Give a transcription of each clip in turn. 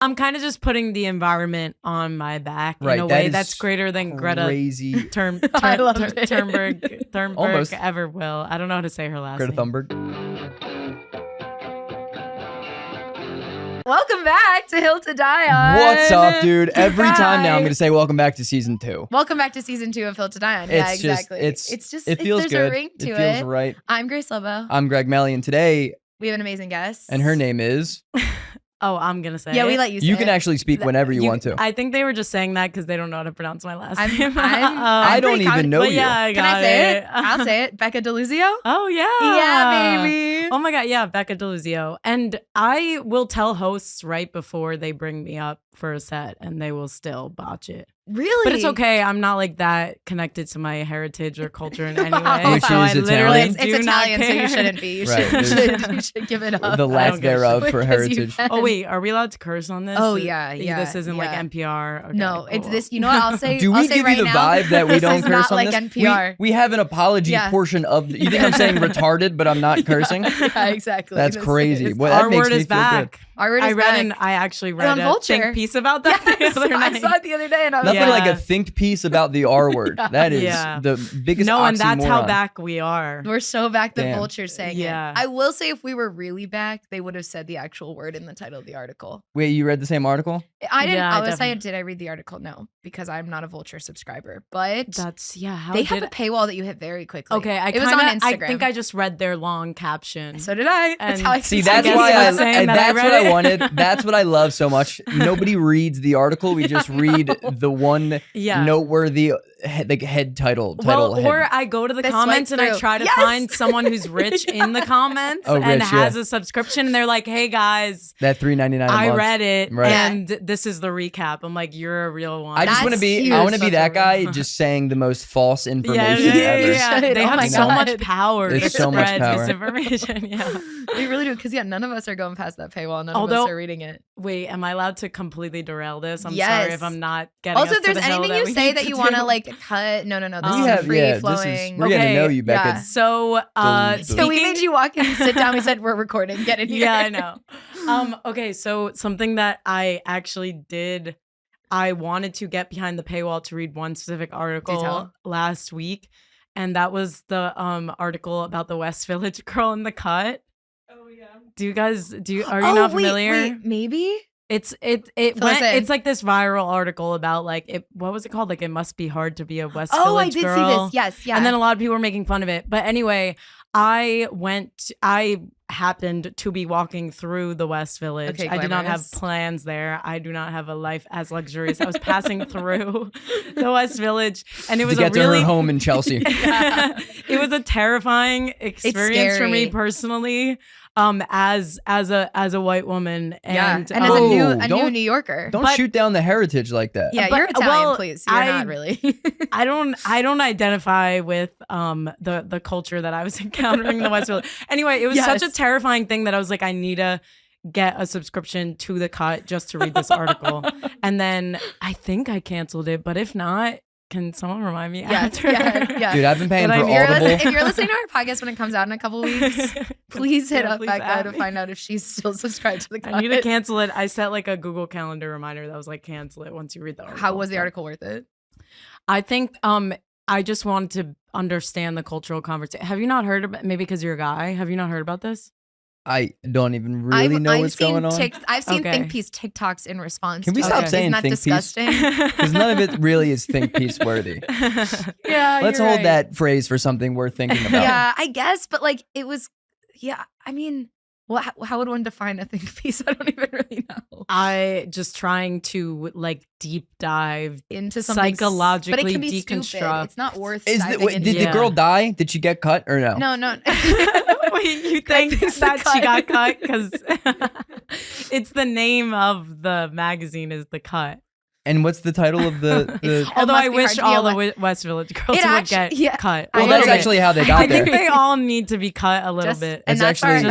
I'm kind of just putting the environment on my back in a way that's greater than Greta Thunberg ever will. I don't know how to say her last name. Greta Thunberg. Welcome back to Hill to Die On. What's up, dude? Every time now I'm going to say welcome back to season 2. Welcome back to season 2 of Hill to Die On. Yeah, exactly. It feels there's good. A ring to it feels right. I'm Grace Lobo. I'm gregmelly, and today we have an amazing guest. And her name is... Oh, I'm going to say Yeah, we let you say You can actually speak whenever you want to. I think they were just saying that because they don't know how to pronounce my last name. I don't even know you. Yeah, can I say it? I'll say it. Becca Diluzio? Oh, yeah. Yeah, baby. Oh, my God. Yeah, Becca Diluzio. And I will tell hosts right before they bring me up for a set, and they will still botch it. Really? But it's okay. I'm not like that connected to my heritage or culture in any way. Which so is I literally Italian? It's Italian, so you shouldn't be. You should give it up. The lack thereof for heritage. Oh, wait. Are we allowed to curse on this? Oh, yeah. This isn't like NPR. Okay, no, it's this. You know what I'll say? Do we give you the vibe that we don't curse on this? this? NPR. We have an apology portion of... You think I'm saying retarded, but I'm not cursing? Yeah, exactly. That's crazy. Our word is back. Our word is back. I actually read a think piece about that the other night. I saw it the other day, and I was Nothing like a think piece about the R word. That is the biggest oxymoron. And that's how back we are. We're so back. The Vulture's saying it. Yeah. I will say, if we were really back, they would have said the actual word in the title of the article. Wait, you read the same article? I didn't. I was saying, did I read the article? No, because I'm not a Vulture subscriber. But that's how they have a paywall that you hit very quickly. Okay, it was on Instagram. I think I just read their long caption. So did I. That's how I see. That's why that's what I wanted. That's what I love so much. Nobody reads the article. We just read the one noteworthy head title. Or I go to the comments and I try to find someone who's rich in the comments and has a subscription. And they're like, "Hey guys, that $3.99 I read it, and this is the recap." I'm like, "You're a real one." I just want to be. I want to be that guy just saying the most false information ever. Yeah. They have so much power. There's so much power. Misinformation. Yeah, we really do. Because none of us are going past that paywall. None of us are reading it. Wait, am I allowed to completely derail this? I'm sorry if I'm not getting. Also, if there's anything you say that you want to like cut, no. This is free flowing. We're getting to know you, Becca. Yeah. So we made you walk in and sit down. We said we're recording. Get in here. Yeah, I know. Okay, so something that I actually did. I wanted to get behind the paywall to read one specific article last week, and that was the article about the West Village girl in the cut. Oh yeah. Are you not familiar? Wait, maybe. It's like this viral article about like what was it called? Like, it must be hard to be a West Village girl. Oh, I did see this. Yes, yeah. And then a lot of people were making fun of it. But anyway, I happened to be walking through the West Village. I did not have plans there. I do not have a life as luxurious. I was passing through the West Village, and it was to get to her home in Chelsea. It was a terrifying experience for me personally. As a white woman, and as a new New Yorker. Don't shoot down the heritage like that. Yeah, you're Italian, please. You're not really. I don't identify with the culture that I was encountering in the West Village. Anyway, it was such a terrifying thing that I was like, I need to get a subscription to the cut just to read this article. And then I think I canceled it, but if not, can someone remind me after? Yeah. Dude, I've been paying for Audible. If you're listening to our podcast when it comes out in a couple weeks, please hit up Becca to find out if she's still subscribed to the cut. I need to cancel it. I set like a Google Calendar reminder that was like, cancel it once you read the article. How was the article worth it? I think I just wanted to understand the cultural conversation. Have you not heard about, maybe because you're a guy, have you not heard about this? I don't even really know what's going on. I've seen think piece TikToks in response. Can we stop saying think piece? Because none of it really is think piece worthy. Yeah, let's hold that phrase for something worth thinking about. Yeah, I guess, but like it was. Yeah, I mean, how would one define a think piece? I don't even really know. I just trying to like deep dive into something psychologically, but it can be deconstruct. Stupid. It's not worth. Did the girl die? Did she get cut or no? No. Wait, you think that she got cut? Because it's the name of the magazine is The Cut. And what's the title of the Although I wish all the West Village girls would get cut. Well, that's actually how they got there. I think they all need to be cut a little bit. And that's our take.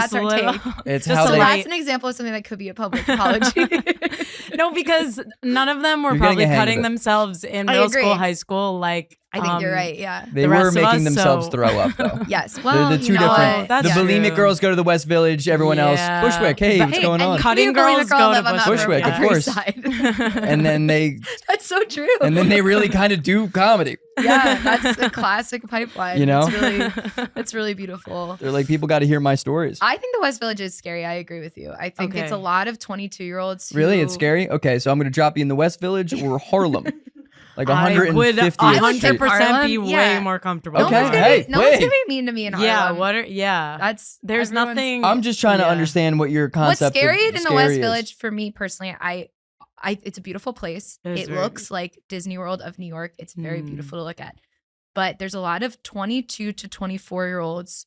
It's just how that's an example of something that could be a public apology. No, because none of them were probably cutting themselves in middle school, high school. Like I think you're right. Yeah. They were making themselves throw up though. Yes. Well, the two different. The bulimic true. girls go to the West Village. Everyone else, Bushwick. Hey, what's going on? Cutting girls go to Bushwick, of course. And then they. That's so true. And then they really kind of do comedy. Yeah, that's a classic pipeline. You know, it's really beautiful. They're like, people got to hear my stories. I think the West Village is scary. I agree with you. I think it's a lot of 22-year-olds. Really, it's scary. Okay, so I'm going to drop you in the West Village or Harlem. Like 150th. I would 100% be way more comfortable. Okay, no one's gonna be mean to me in Harlem. There's nothing. I'm just trying to understand what your concept. What's scary in the West Village for me personally, it's a beautiful place. It looks like Disney World of New York. It's very beautiful to look at. But there's a lot of 22 to 24-year-olds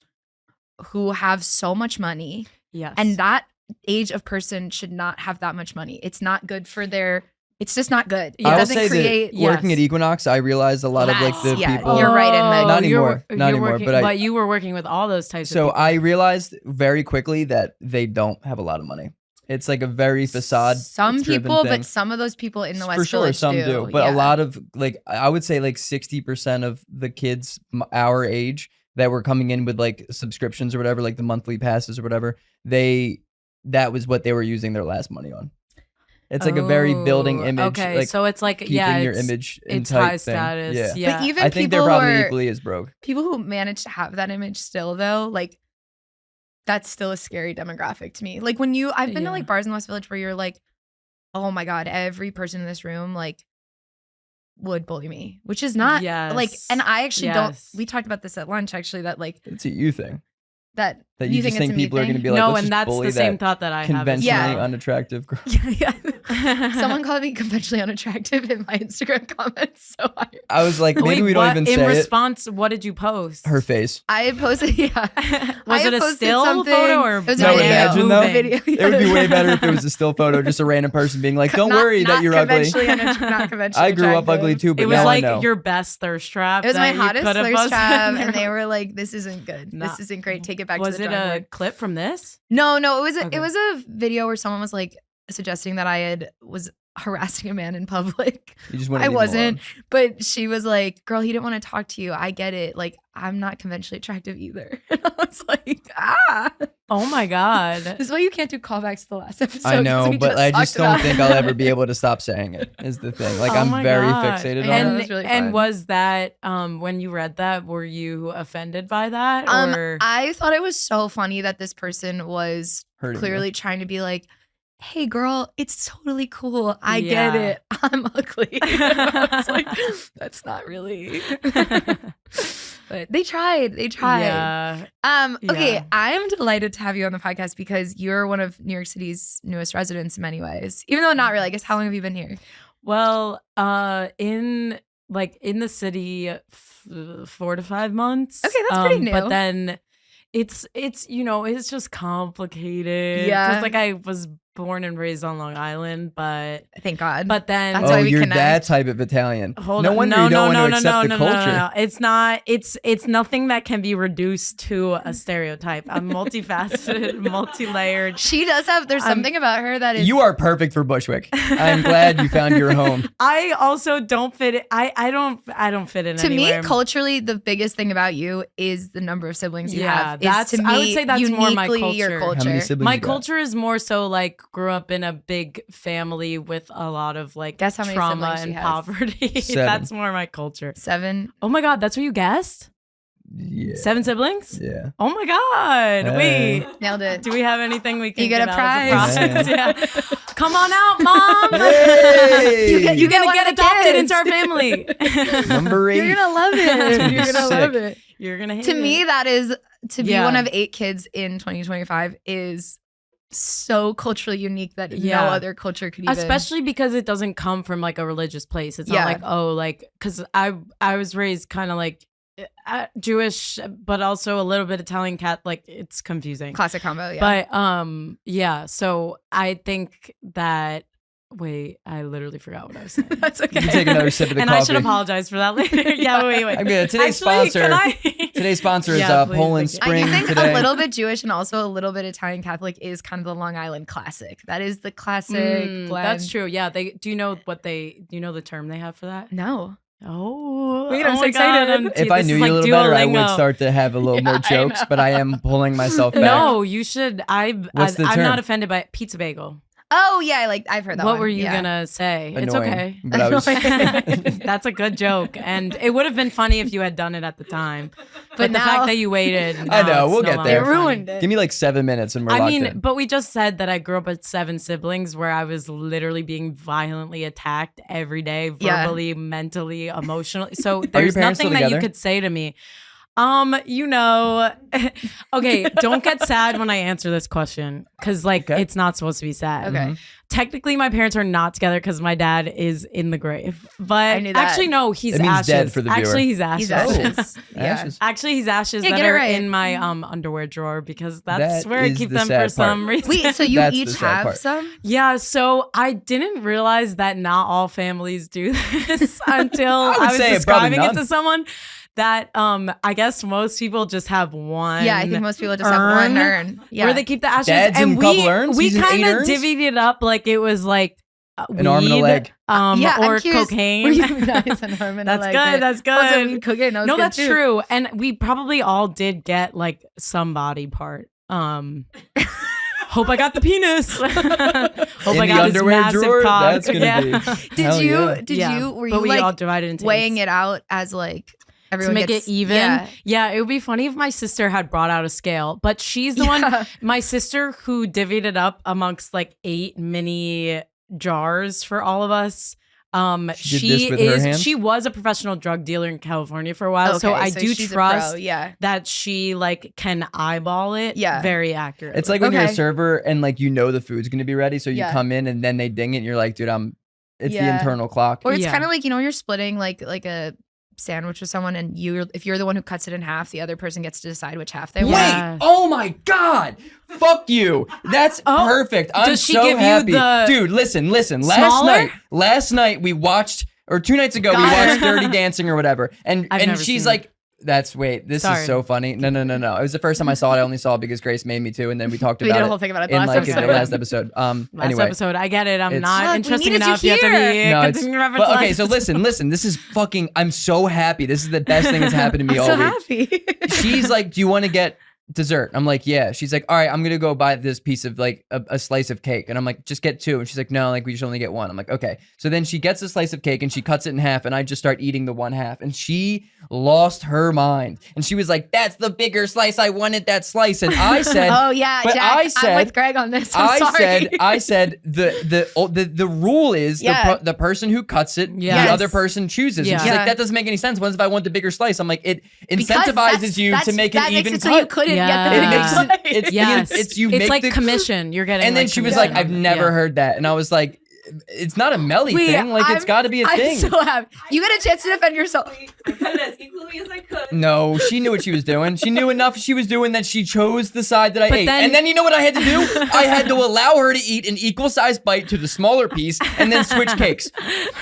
who have so much money. Yes. And that age of person should not have that much money. It's not good for their. It's just not good. It doesn't create. Working at Equinox, I realized a lot of like the people. You're right, and not anymore. But you were working with all those types of people. So I realized very quickly that they don't have a lot of money. It's like a very facade. Some people, but some of those people in the West Village some do. But a lot of like, I would say like 60% of the kids our age that were coming in with like subscriptions or whatever, like the monthly passes or whatever, that was what they were using their last money on. It's like a very building image. Okay, like so it's like keeping your image in it's high thing. status. Yeah. But even I think they're probably equally as broke. People who manage to have that image still, though, like that's still a scary demographic to me. Like when I've been to like bars in the West Village where you're like, oh my god, every person in this room like would bully me, which is not like. And I actually don't. We talked about this at lunch actually. That like it's a you thing. That you just think people are going to be like, no, and that's the same thought that I have. Conventionally unattractive girl. Someone called me conventionally unattractive in my Instagram comments. So I was like, maybe we don't even say it. In response, what did you post? Her face. I posted, Was it a still photo or it was no? Video. Imagine though. It would be way better if it was a still photo, just a random person being like, "Don't worry that you're ugly." Not conventionally. I grew up ugly too, but it was now like I know. Your best thirst trap. It was my hottest thirst trap, and they were like, "This isn't good. This isn't great. Take it back to the drawing board." Was it a clip from this? No, it was a video where someone was like suggesting that I was harassing a man in public. You just want to I wasn't, but she was like, "Girl, he didn't want to talk to you. I get it. Like, I'm not conventionally attractive either." And I was like, oh my god, this is why you can't do callbacks to the last episode. I know, but I just don't think I'll ever be able to stop saying it. Is the thing. Like I'm very fixated on it. And was that when you read that, were you offended by that? Or? I thought it was so funny that this person was clearly trying to be like, "Hey girl, it's totally cool. I get it. I'm ugly." I was like, that's not really. But they tried. Yeah. Okay, I'm delighted to have you on the podcast because you're one of New York City's newest residents in many ways. Even though not really. I guess how long have you been here? Well, in the city 4 to 5 months. Okay, that's pretty new. But then it's it's just complicated. Yeah. Because like I was born and raised on Long Island, but thank God. But then that's why we you're connect. That type of Italian. No wonder you don't want to accept the culture. No. It's not. It's nothing that can be reduced to a stereotype. I'm multifaceted, multi-layered. She does have. There's something about her that is. You are perfect for Bushwick. I'm glad you found your home. I also don't fit it. I don't fit in. To anywhere. me, culturally, the biggest thing about you is the number of siblings you have. To me, I would say that's more my culture. Your culture. How many siblings my you got? culture is more so like grew up in a big family with a lot of like guess how many trauma and poverty. 7. That's more my culture. 7. Oh my god, that's what you guessed? Yeah. 7 siblings? Yeah. Oh my god. Wait. Nailed it. Do we have anything we can get a prize? Yeah. Come on out, Mom. Hey! You're gonna get adopted into our family. Number 8. You're gonna love it. You're gonna love it. You're gonna hate To it. me, that is to be one of 8 kids in 2025 is so culturally unique that no other culture could even. Especially because it doesn't come from like a religious place. It's not like, because I was raised kind of like Jewish, but also a little bit Italian Catholic. It's confusing. Classic combo, yeah. But so I think that. Wait, I literally forgot what I was saying. That's okay. You can take another sip of the and coffee. I should apologize for that later. Wait. I'm good. Today's sponsor is Poland Spring. I think today. a little bit Jewish and also a little bit Italian Catholic is kind of the Long Island classic. That is the classic blend. That's true. Yeah. Do you know the term they have for that? No. Oh, Wait, I'm oh so my God, excited. If I knew you a little better, I would Duolingo. start to have a little more jokes, but I am pulling myself back. No, you should. What's the I'm term? not offended by pizza bagel. Oh yeah, I've heard that. What one. were you Yeah. gonna say? Annoying, It's okay. but I was. That's a good joke, and it would have been funny if you had done it at the time. But the now- fact that you waited, I know, now it's we'll no get longer there. It funny. ruined it. Give me like 7 minutes and we're I locked mean, in. but we just said that I grew up with 7 siblings where I was literally being violently attacked every day, Yeah. verbally, mentally, emotionally. So your there's parents nothing still that you together? could say to me. You know, okay, don't get sad when I answer this question because Okay. it's not supposed to be sad. Okay. Technically, my parents are not together because my dad is in the grave. But I knew that. actually, no, he's It means ashes. dead for the viewer. Actually, he's ashes. He's ashes. Yeah. Ashes. Actually, he's ashes Yeah, that get it are right. in my underwear drawer because that's That where I is keep the them sad for part. some reason. Wait, so you That's the each sad have part. some? Yeah, so I didn't realize that not all families do this until would I was say probably describing it none. to someone. That I guess most people just have one. Yeah, I think most people just have one urn. Yeah. where they keep the ashes. Dad's in and a couple urns? we He's in kind 8 of urns? divvied it up like it was like An arm and a weed, leg. Yeah, I'm or curious. cocaine. Were you guys an arm and a That's leg? good. That's Also, good. weed, cocaine, that was No, good that's too. true. And we probably all did get like some body part. Hope I got the penis. Hope In I the got his underwear massive drawer? cock. That's gonna Yeah. be. Did Hell you? yeah. Did Yeah. you? Were But you we like all divided into weighing eights. it out as like to everyone make gets it even? Yeah. It would be funny if my sister had brought out a scale, but she's the one, my sister who divvied it up amongst like 8 mini jars for all of us. She did this with her hands? She was a professional drug dealer in California for a while, so I do she's a trust pro, yeah. that she like can eyeball it Yeah. very accurately. It's like when you're a Okay. server and like you know the food's gonna be ready, so you Yeah. come in and then they ding it and you're like, dude, it's the Yeah. internal clock. Or it's Yeah. kind of like, you're splitting like a sandwich with someone, and if you're the one who cuts it in half, the other person gets to decide which half they Wait! want. Yeah. Oh my god! Fuck you! That's Oh, perfect. I'm does she so give you happy, the dude. Listen. smaller? Last night we watched, or 2 nights ago we Got her. watched Dirty Dancing or whatever, and I've never she's seen like, this Sorry. is so funny. No. It was the first time I saw it. I only saw it because Grace made me too, and then we talked We about did a it whole thing about it in last like episode. the last episode. last Anyway. episode. I get it. I'm It's- not Look, we interesting needed you enough. You have to here. be No, it's- continuing reference. But okay, last so episode. listen. This is fucking. I'm so happy. This is the best thing that's happened to me I'm all so week. happy. She's like, do you want to get dessert? I'm like, yeah. She's like, all right, I'm gonna go buy this piece of like a slice of cake, and I'm like, just get 2. And she's like, no, like we should only get 1. I'm like, okay. So then she gets a slice of cake and she cuts it in half, and I just start eating the 1 half, and she lost her mind, and she was like, that's the bigger slice. I wanted that slice, and I said, Oh yeah, but Jack. I said- I'm with Greg on this. I'm sorry. I said the rule is Yeah. the person who cuts it, Yes. the other person chooses. Yeah. And she's Yeah. like, that doesn't make any sense. What if I want the bigger slice? I'm like, it Because incentivizes you to make an that makes even it so cut. you couldn't Yeah. get the It bigger makes slice. it's Yes, it's you it's make like the commission. You're getting. and then like, she was commission like, I've on it. never Yeah. heard that, and I was like, it's not a Melly Wait, thing. Like it's got to be a I'm thing. so happy. You get a chance to defend yourself. I cut it as equally as I could. No, she knew what she was doing. She knew enough she was doing that she chose the side that I But ate. then- And then you know what I had to do? I had to allow her to eat an equal sized bite to the smaller piece and then switch cakes.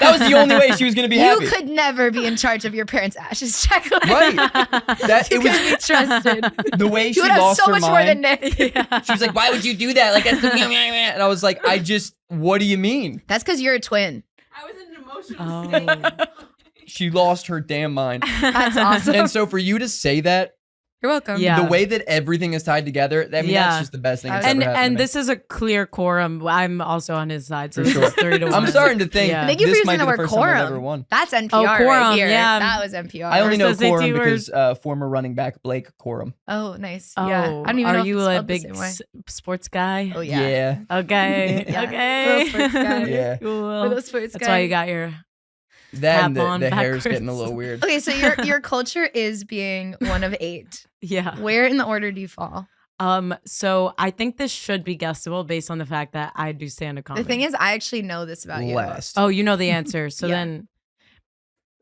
That was the only way she was going to be happy. You could never be in charge of your parents' ashes, Jaclyn. Right. That You it was couldn't be trusted. the way she You would have lost so her much more than mind. Nick. She was like, "Why would you do that?" Like that's the and I was like, what do you mean? That's because you're a twin. I was in an emotional state. Oh. She lost her damn mind. That's awesome. And so for you to say that, You're welcome. Yeah. the way that everything is tied together, I mean, Yeah. that's just the best thing that's And ever happened to me. this is a clear quorum. I'm also on his side, so For this sure. is 3-1. I'm starting to think Yeah. Thank you for this using might the be word first time I've ever quorum. won. That's NPR Oh, quorum, right here. yeah. That was NPR. I only know First does say quorum 2 words. because former running back Blake Quorum. Oh, nice. Oh, yeah. I don't even are know if you it's a spelled the big same way. sports guy? Oh yeah. Okay. Yeah. Okay. Girl sports guy. Yeah. Cool. Little sports That's guy. why you got your. That and Tap on the hair's getting a backwards. little weird. Okay, so your culture is being one of 8. Yeah. Where in the order do you fall? So I think this should be guessable based on the fact that I do stand-up comedy. The thing is, I actually know this about you. Last. Oh, you know the answer. So Yeah. then,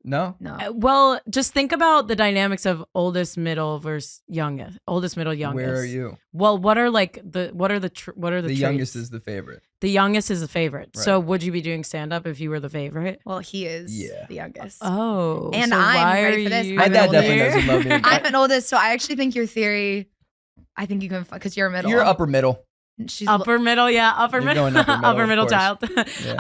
No? No. well, just think about the dynamics of oldest, middle versus youngest. Oldest, middle, youngest. Where are you? Well, what are the The youngest traits? is the favorite. The youngest is the favorite. Right. So would you be doing stand-up if you were the favorite? Well, he is Yeah. the youngest. Oh, And so I'm why ready are for this. you My I'm dad an definitely older- doesn't love me. I'm an oldest, so I actually think your theory. I think you can because you're a middle. You're upper middle. She's upper middle, yeah, upper You're middle, going upper middle, of child. Yeah.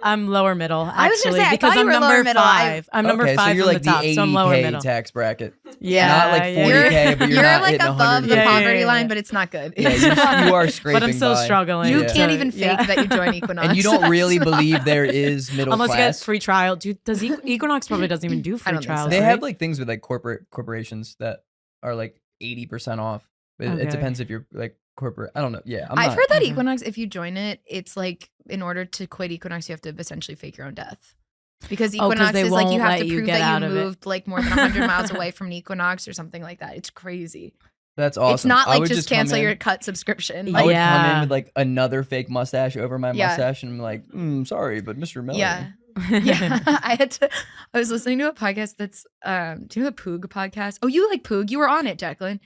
I'm lower middle. Actually, I was gonna say, I because thought you I'm were number lower middle. 5. I'm number 5 so you're from like the top, so I'm lower 80K middle. tax bracket. Yeah, Not like 40K, but you're not like hitting above 100. the Yeah, poverty yeah. line, but it's not good. Yeah, you are scraping But I'm still by. struggling. You Yeah. can't even fake that you join Equinox. And you don't really That's not- believe there is middle Unless you get class. free trial. Dude, does Equinox probably doesn't even do free don't think so. trials? They right? have like things with like corporations that are like 80% off. But it Okay. depends if you're like corporate. I don't know. Yeah, I've heard that Mhm. Equinox, if you join it, it's like in order to quit Equinox, you have to essentially fake your own death. Because Oh, 'cause Equinox they is like you won't have let to you prove get out that of you it. moved like more than 100 miles away from an Equinox or something like that. It's crazy. That's awesome. It's not I like would just come cancel in- your cut subscription. I Like, would come in Yeah. with like another fake mustache over my Yeah. mustache, and I'm like, sorry, but Mr. Melly. yeah. Yeah. I was listening to a podcast that's do you know the Poog podcast? Oh, you like Poog. You were on it, Jaclyn.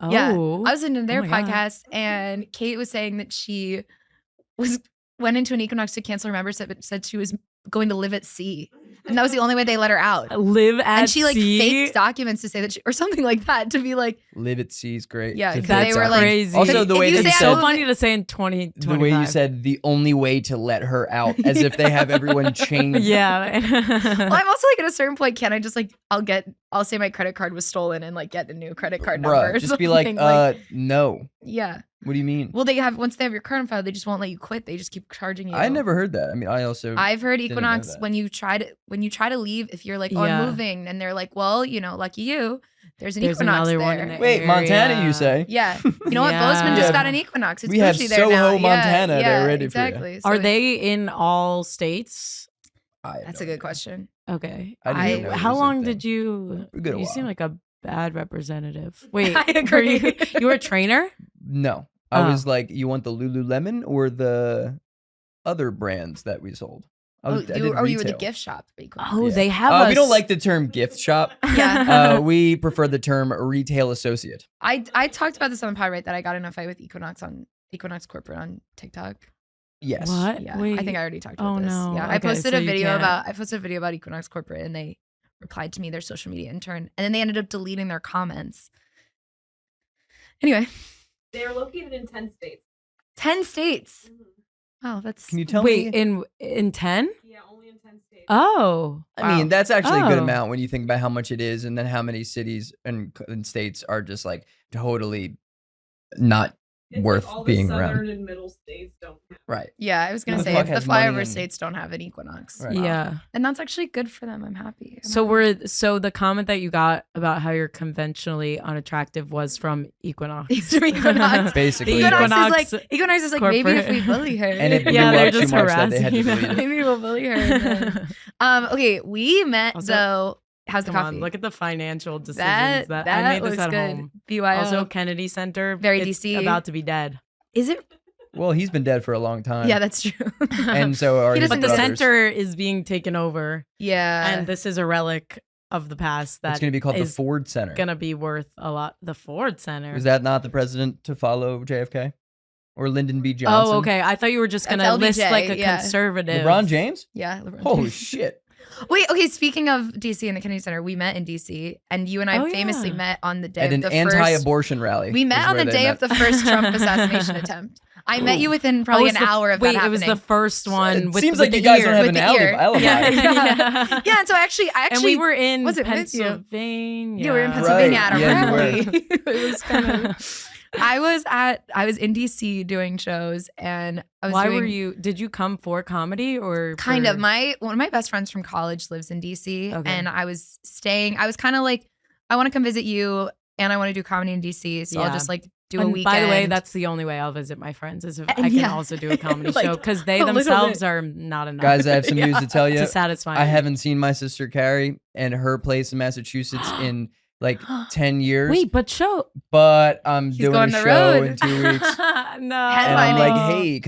Oh, Yeah. I was listening to their my God. podcast, and Kate was saying that she went into an Equinox to cancel her membership, but said she was going to live at sea, and that was the only way they let her out. live at And she like sea? faked documents to say that or something like that to be like, Live at sea is great. Yeah, to 'cause fake they were that. like- crazy. Also, the if way you that you say it's I so said, live funny to say in 2025. the way you said the only way to let her out, as if they have everyone chained. Yeah. well, I'm also like at a certain point, can I just like I'll say my credit card was stolen and like get a new credit card number. Bruh, or just be like, something, no. yeah. What do you mean? Well, once they have your card on file, they just won't let you quit. They just keep charging you. I never heard that. I mean, I've heard didn't know Equinox that. when you try to leave, if you're like, oh, Yeah. I'm moving, and they're like, well, lucky you, there's an There's Equinox another there. one in the Wait, Montana, area. you say? Yeah, you know what? Yeah. Bozeman just Yeah. got an Equinox. It's We have bougie there now. Soho, Montana. Yeah, They're ready for you. exactly. So Are it's- they in all states? I have That's no a good idea. question. Okay. I didn't even know it How was a long thing. did you? A good You while. seem like a bad representative. Wait, I agree. You were a trainer? No. I Oh. was like, you want the Lululemon or the other brands that we sold? I You were the retail. gift shop. Equinox. Oh, Yeah. they have. We don't like the term gift shop. Yeah. We prefer the term retail associate. I talked about this on the pod, right? That I got in a fight with Equinox corporate on TikTok. Yes. What? Yeah, Wait. I think I already talked about Oh, this. no. Yeah, I Okay, posted so a you video can't. about Equinox corporate, and they replied to me, their social media intern, and then they ended up deleting their comments. Anyway, They are located in 10 states. 10 states. Mhm. Wow, that's Can you tell Wait, me? in 10? Yeah, only in 10 states. Oh. I mean, that's actually a good Oh. amount when you think about how much it is, and then how many cities and states are just like totally not It's worth like all being the around. southern and middle states don't have. Right. yeah. I was gonna Who the say fuck it's the has money flyover and- states don't have an Equinox. Right. Wow. Yeah. and that's actually good for them. I'm happy. I'm So happy. so the comment that you got about how you're conventionally unattractive was from Equinox. It's from Equinox. Basically. The Equinox is like maybe if we corporate. bully her, And it blew Yeah, they're up too just much that they had to harassing delete it. maybe we'll bully her. and then- Okay, we met Also- though. How's the Come coffee? on, look at the financial decisions that that, that I made this was at good. home. BYO. Also, Kennedy Center, Very it's DC. about to be dead. Is it? Well, he's been dead for a long time. Yeah, that's true. And so are He his doesn't But the brothers. center is being taken over, yeah. and this is a relic of the past that It's going to be called the is Ford Center. gonna be worth a lot. The Ford Center. Was that not the president to follow JFK? Or Lyndon B. Johnson? Oh, okay. I thought you were just That's gonna list LBJ, like a yeah. conservative. LeBron James? yeah. LeBron Holy James. shit. Wait. Okay. Speaking of DC and the Kennedy Center, we met in DC, and you and I Oh, famously yeah. met on the day At of an the first. anti-abortion rally. We met is on where the they day met. of the first Trump assassination attempt. I met you within probably Oh, it's an the- hour of wait, that it was happening. the first one. It with, seems with like the you guys ear. don't have With an the alibi. ear. alibi. Yeah. Yeah, and so actually, And we were in was it with you? Pennsylvania. You were in Right. Pennsylvania at a Yeah, you were. rally. It was kind of. I was in DC doing shows, and I was Why doing, were you? Did you come for comedy or kind for- of one of my best friends from college lives in DC, Okay. and I was kind of like, I want to come visit you, and I want to do comedy in DC, so I'll Yeah. just like do a And weekend. by the way, that's the only way I'll visit my friends is if And I can yeah. also do a comedy Like, show because they a little themselves bit. are not enough. Guys, I have some news to tell you. to satisfy. I me. haven't seen my sister Carrie and her place in Massachusetts in like 10 years. Wait, but show. But I'm He's doing going a the show road. in 2 weeks. No. And I'm Headlining. like, hey,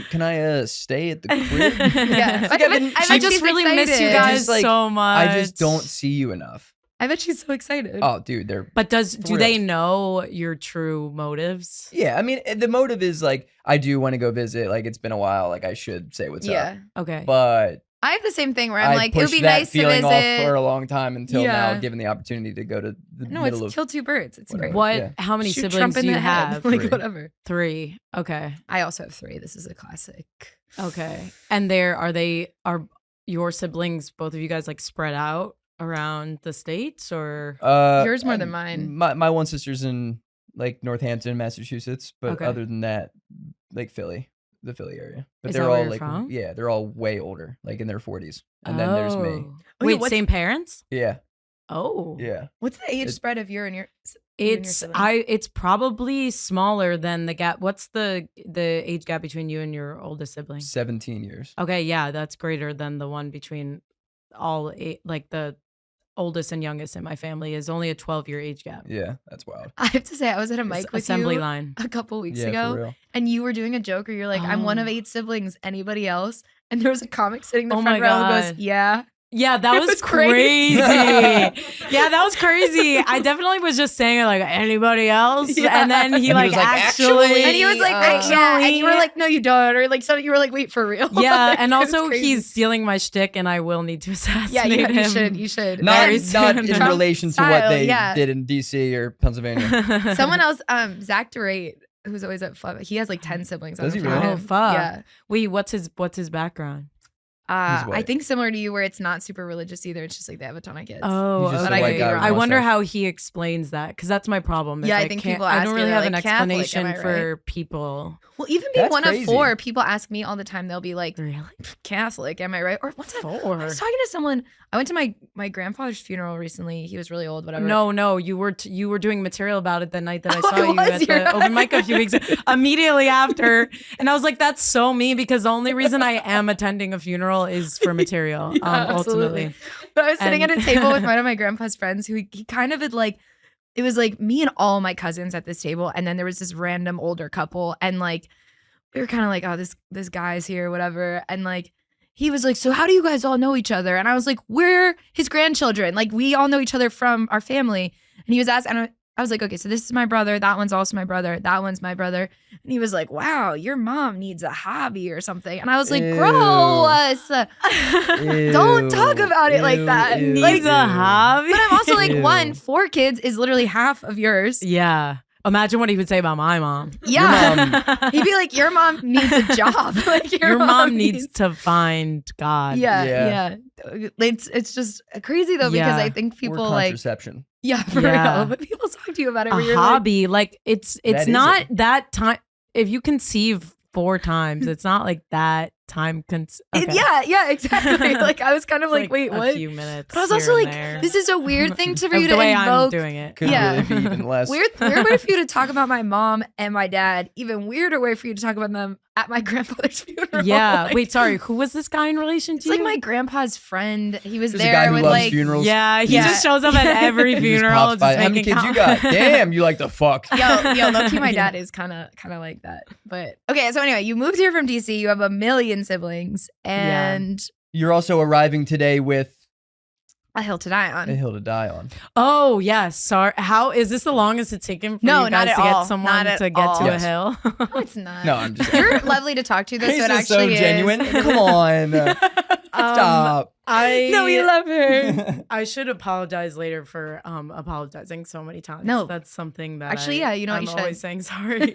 can I stay at the crib? Yeah. Like, I've been- I I bet just she's really miss you excited. guys Just, like, so much. I just don't see you enough. I bet she's so excited. Oh, dude, they're But do they thrilled. know your true motives? yeah. I mean, the motive is like I do want to go visit. Like it's been a while. Like I should say what's yeah. up. Okay. But I have the same thing where I'm like, it would pushed be that nice to feeling off visit. for a long time until now, Yeah. given the opportunity to go to the No, middle it's of. kill two birds. It's whatever. great. What? Yeah. How many Shoot siblings Trump in do you the head. have? Like Three. whatever. 3. Okay. I also have 3. This is a classic. Okay. And are your siblings, both of you guys, like spread out around the states, or? Yours more than mine. My one sister's in like Northampton, Massachusetts, but Okay. other than that, like the Philly area. But Is they're that where all you're like, from? yeah, they're all way older, like in their 40s, and then there's me. Oh. Oh, Wait, yeah, what's- same parents? Yeah, Oh. yeah. What's the age It- spread of you and your? It's probably smaller than the gap. What's the age gap between you and your oldest sibling? 17 years. Okay, yeah, that's greater than the one between all eight, like the oldest and youngest in my family is only a 12-year age gap. Yeah, that's wild. I have to say, I was at a It's mic with assembly you line. a couple weeks Yeah, for ago, real. and you were doing a joke where you're like, "I'm one of Oh. 8 siblings. Anybody else?" And there was a comic sitting in the Oh front my row who God. goes, "Yeah." Yeah, that It was was crazy. crazy. Yeah, that was crazy. I definitely was just saying like anybody else, Yeah. and then he And he like was like, actually, And he was like, "Yeah," and you were like, "No, you don't," or like, so you were like, "Wait, for real?" yeah, Like, and it was also crazy. he's stealing my shtick, and I will need to yeah, assassinate you him. should, you should. Not Very And soon. in Trump relation to style, what they yeah. did in DC or Pennsylvania. Someone else, Zach DeRate, who's always at Fun, he has like 10 siblings. I Does don't he know if you really? know Oh, him. fuck. Yeah. Wait, what's his background? He's I white. think similar to you, where it's not super religious either. It's just like they have a ton of kids. Oh, He's just a okay. white guy with I wonder mustache. how he explains that, because that's my problem. is Yeah, I think can't- people I ask don't me, really they're have an like, Catholic, explanation am I for people. Well, even being That's one crazy. of 4, people ask me all the time. They'll be like, Really? Catholic, am I right? Or what's that? I 4? was talking to someone. I went to my grandfather's funeral recently. He was really old, whatever. No, you were doing material about it the night that I Oh, saw I you was, at you're the open mic a right. few weeks immediately after, and I was like, that's so me, because the only reason I am attending a funeral is for material. Yeah, ultimately. absolutely. But I was sitting And- at a table with one of my grandpa's friends who he kind of had like, it was like me and all my cousins at this table. And then there was this random older couple. And like, we were kind of like, oh, this guy's here, whatever. And like, he was like, so how do you guys all know each other? And I was like, we're his grandchildren. Like, we all know each other from our family. And he was asking, and I was like, okay, so this is my brother. That one's also my brother. That one's my brother. And he was like, wow, your mom needs a hobby or something. And I was like, Ew. gross. Don't talk about it like that. Ew, Like, Needs a hobby. But I'm also like, Ew. 1, 4 kids is literally half of yours. Yeah. Imagine what he would say about my mom. Yeah. He'd be like, your mom needs a job. Like Your mom needs to find God. Yeah. It's just crazy though, because Yeah. I think Or people like, contraception. yeah, for Yeah. real. But people talk to you about it. A Where you're hobby, like it's That is not it. that time. If you conceive 4 times, it's not like that time. Okay. Yeah, exactly. Like I was kind of It's like, wait, a what? few minutes. But I was also here and like, there. this is a weird thing to for Of you the to way I'm invoke. doing it. Could Yeah. really be even less. Weird way for you to talk about my mom and my dad. Even weirder way for you to talk about them at my grandfather's funeral. Yeah. Like, Wait, sorry. Who was this guy in relation to? it's like you? my grandpa's friend. He was There's a there guy who with loves like, funerals. Yeah, he Yeah. just shows up at every He just funeral. pops by. just How many making kids you got? Damn, you like the fuck. yo, low-key, my Yeah. dad is kind of like that. But okay, so anyway, you moved here from DC. You have a million siblings and You're also arriving today with a hill to die a on. hill to die on. Oh yes. Sorry. How is this the longest it's taken for No, you not guys at to all. get someone Not at to get all. to Yes. a hill? No, it's not. No, I'm just. You're lovely to talk to. This This so it is so actually genuine. is. Come on. Stop. No, we love her. I should apologize later for apologizing so many times. No. That's something that Actually, yeah, you know what I'm you should. always saying sorry.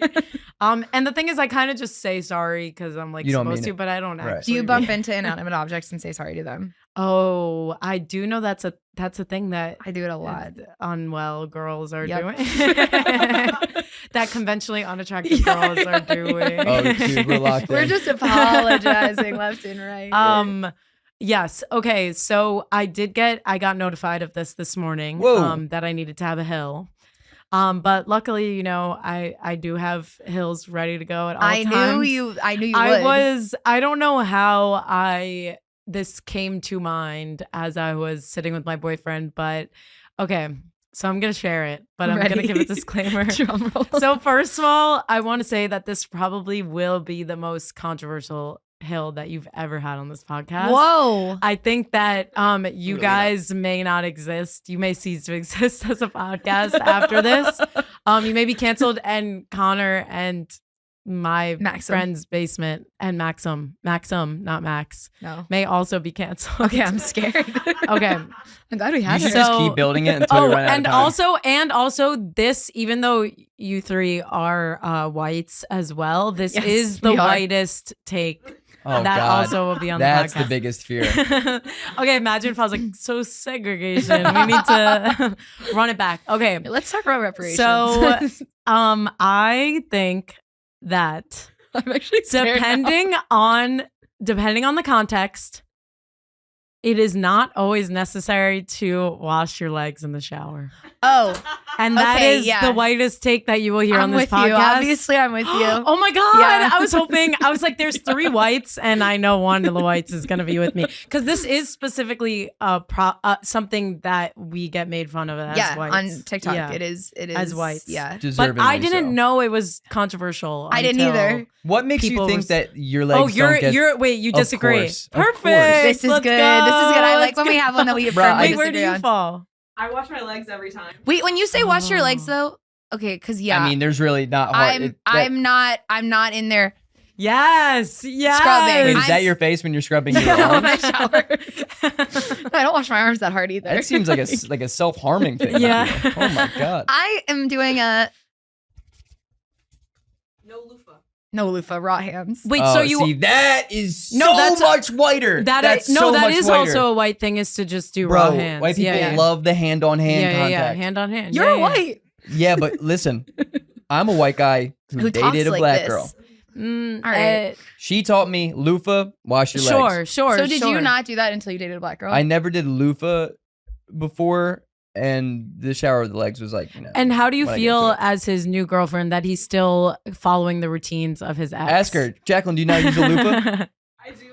And the thing is, I kind of just say sorry because I'm like You don't supposed mean to, it. but I don't Right. actually. Do you bump into inanimate objects and say sorry to them? Oh, I do know that's a thing that I do it a lot. unwell girls are Yep. doing. That conventionally unattractive girls are doing. Oh, dude, we're locked in. We're just apologizing left and right. Yes. Okay. So I got notified of this morning. Whoa. That I needed to have a hill. But luckily, I do have hills ready to go at all I times. knew you would. I don't know how this came to mind as I was sitting with my boyfriend, but okay. So I'm going to share it, but I'm going to give a disclaimer. Drum roll. So first of all, I want to say that this probably will be the most controversial hill that you've ever had on this podcast. Whoa. I think that you Really guys may not exist. You may cease to exist as a podcast after this. You may be canceled, and Connor and My Maxim. Friend's Basement and Maxim, not Max, No. may also be canceled. Okay, I'm scared. Okay. I'm glad we You had should it. just So- keep building it until we run out and of time. also this, even though you three are whites as well, this Yes, is the we are. whitest take. Oh, that God. also will be on That's the the podcast. biggest fear. Okay, imagine if I was like, so segregation. We need to run it back. Okay. Let's talk about reparations. So I think that I'm actually scared now. depending on the context, it is not always necessary to wash your legs in the shower. Oh, And that Okay, is yeah. the whitest take that you will hear I'm on this with podcast. you. Obviously, I'm with you. Oh my God. Yeah. I was like, there's 3 whites, and I know one of the whites is going to be with me. Because this is specifically something that we get made fun of as Yeah, whites. on TikTok, Yeah. it is As whites. Yeah, But Deservingly I didn't so. know it was controversial. I didn't until- either. What makes you People think was- that your legs Oh, don't get... wait, you Of disagree. course, of Perfect. course. This is Let's good. go. This is good. I like Let's when we go. have one that we Bruh, firmly Wait, where do disagree you on. fall? I wash my legs every time. Wait, when you say wash your legs Oh. though, okay, because yeah, I mean, there's really not hard. I'm not in there. Yes. Scrubbing. Wait, is I'm- that your face when you're scrubbing your Yeah, when I arms? shower. I don't wash my arms that hard either. That seems like a self-harming thing. Yeah. Oh my God. I am doing a No loofah. no loofah, raw hands. Wait, Oh, so you see, that is No, so that's- much whiter. that is whiter. also a white thing, is to just do Bro, raw hands. white people yeah, yeah. love the hand-on-hand yeah, contact. hand on hand. You're Yeah, yeah. white. Yeah, but listen, I'm a white guy who talks dated a like black this. girl. Mm, All right. She taught me loofah, wash your legs. Sure. So did you sure. not do that until you dated a black girl? I never did loofah before, and the shower of the legs was like, And how do you when I get feel to it. as his new girlfriend that he's still following the routines of his ex? Ask her, Jaclyn, do you not use a loofah? I do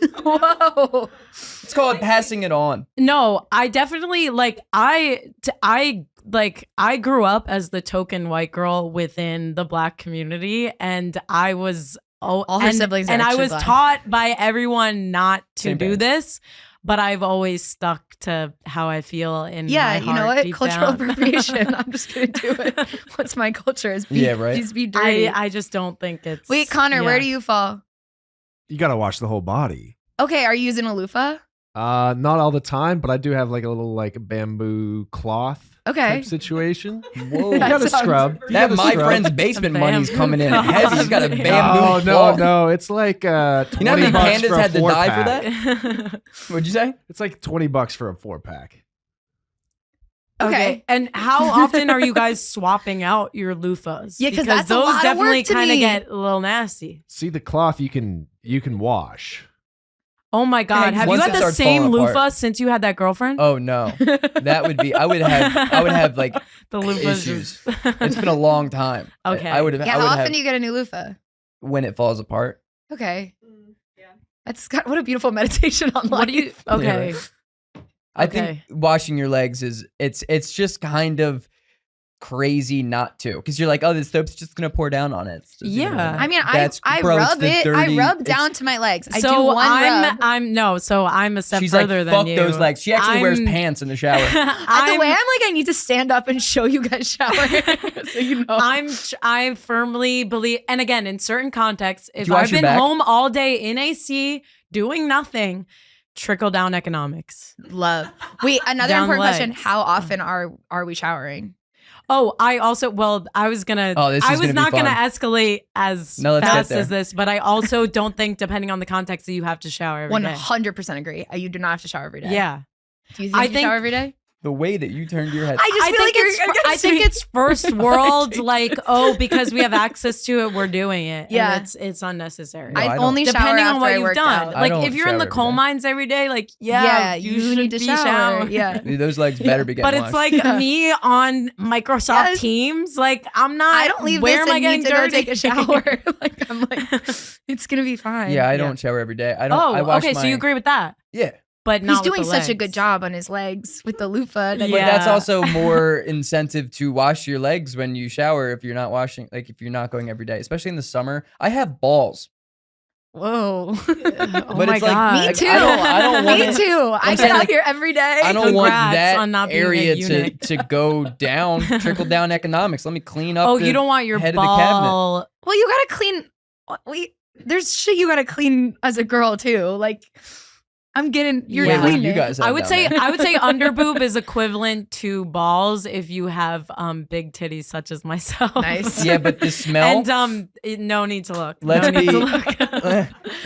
loofah. Whoa. It's called passing it on. No, I definitely I grew up as the token white girl within the black community, and I was All her siblings are and I actually was black. taught by everyone not to Same do parents. this, but I've always stuck to how I feel in my Yeah, you know heart what? deep Cultural down. appropriation. I'm just gonna do it. What's my culture? Is be, Yeah, right. Just be dirty. I just don't think it's. Wait, Connor, where yeah. do you fall? You gotta wash the whole body. Okay, are you using a loofah? Not all the time, but I do have like a little like bamboo cloth Okay. type situation. Whoa. You gotta sounds- scrub. You That gotta my scrub. friend's basement Bamboo money's coming in cloth. heavy. He's got a bamboo Oh cloth. no, it's like 20 You know how many bucks pandas for a had to die for 4-pack. that? What'd you say? It's like $20 for a 4-pack. Okay. And how often are you guys swapping out your loofahs? Yeah, 'cause because that's a those lot of definitely work to kind of me. get a little nasty. See the cloth you can wash. Oh my God. Have you Once had it the starts same falling apart. loofah since you had that girlfriend? Oh no, that would be. I would have like the loofahs. issues. It's been a long time. Okay. I would have. Yeah, I how would often have do you get a new loofah? when it falls apart. Okay. Yeah. That's got what a beautiful meditation on life. What do you? Okay. I Okay. think washing your legs is it's just kind of crazy not to, because you're like, oh, this soap's just gonna pour down on it. It's just, Yeah. I mean, That's- I bro, it's rub the it. I dirty- rub it's- down to my legs. I do So one rub. I'm a step She's like, further than fuck you. those legs. She actually wears I'm- pants in the shower. The way I'm like, I need to stand up and show you guys shower, so you know. I firmly believe, and again, in certain contexts, if you wash I've your been back? home all day in AC doing nothing, trickle down economics. Love. Wait, another Down important question: legs. how often are we showering? Oh, I was gonna. Oh, this is I was gonna be not gonna fun. escalate as No, let's get fast there. as this, but I also don't think, depending on the context, that you have to shower every day. 100% agree. You do not have to shower every day. Yeah, Do you think I you think- shower every day? The way that you turned your head. I just feel like I think it's first world. Like, oh, because we have access to it, we're doing it. Yeah. and it's unnecessary. No, I I don't. only shower Depending after on what I you've worked done. out. I Like, don't if you're in shower the every coal day. mines every day, like, yeah, you should need to be shower. showering. Yeah. Those legs better be getting But it's washed. like Yeah. me on Microsoft Yes. Teams. Like, I'm not. I don't leave Where this am I and getting need to dirty? go take a shower. Like I'm like, it's gonna be fine. yeah, I don't shower every day. I don't. Oh, I wash okay. my, So you agree with that, Yeah. but not He's with doing the such a legs. good job on his legs with the loofah. that- But that's Yeah. also more incentive to wash your legs when you shower if you're not washing, like if you're not going every day, especially in the summer. I have balls. Whoa. Oh But my it's like, God. Me too. I don't want Me too. I I'm get saying, out like, here every day. I don't want Congrats that on not being a area eunuch. to go down, trickle down economics. Let me clean up. Oh, the you don't want your head of the cabinet. ball. Well, you gotta clean. There's shit you gotta clean as a girl too. Like, I'm getting. You're Wait, what do cleaning. you guys have I would down say there? underboob is equivalent to balls if you have big titties such as myself. Nice. Yeah, but the smell. And no need to look. Let's no need be- to look.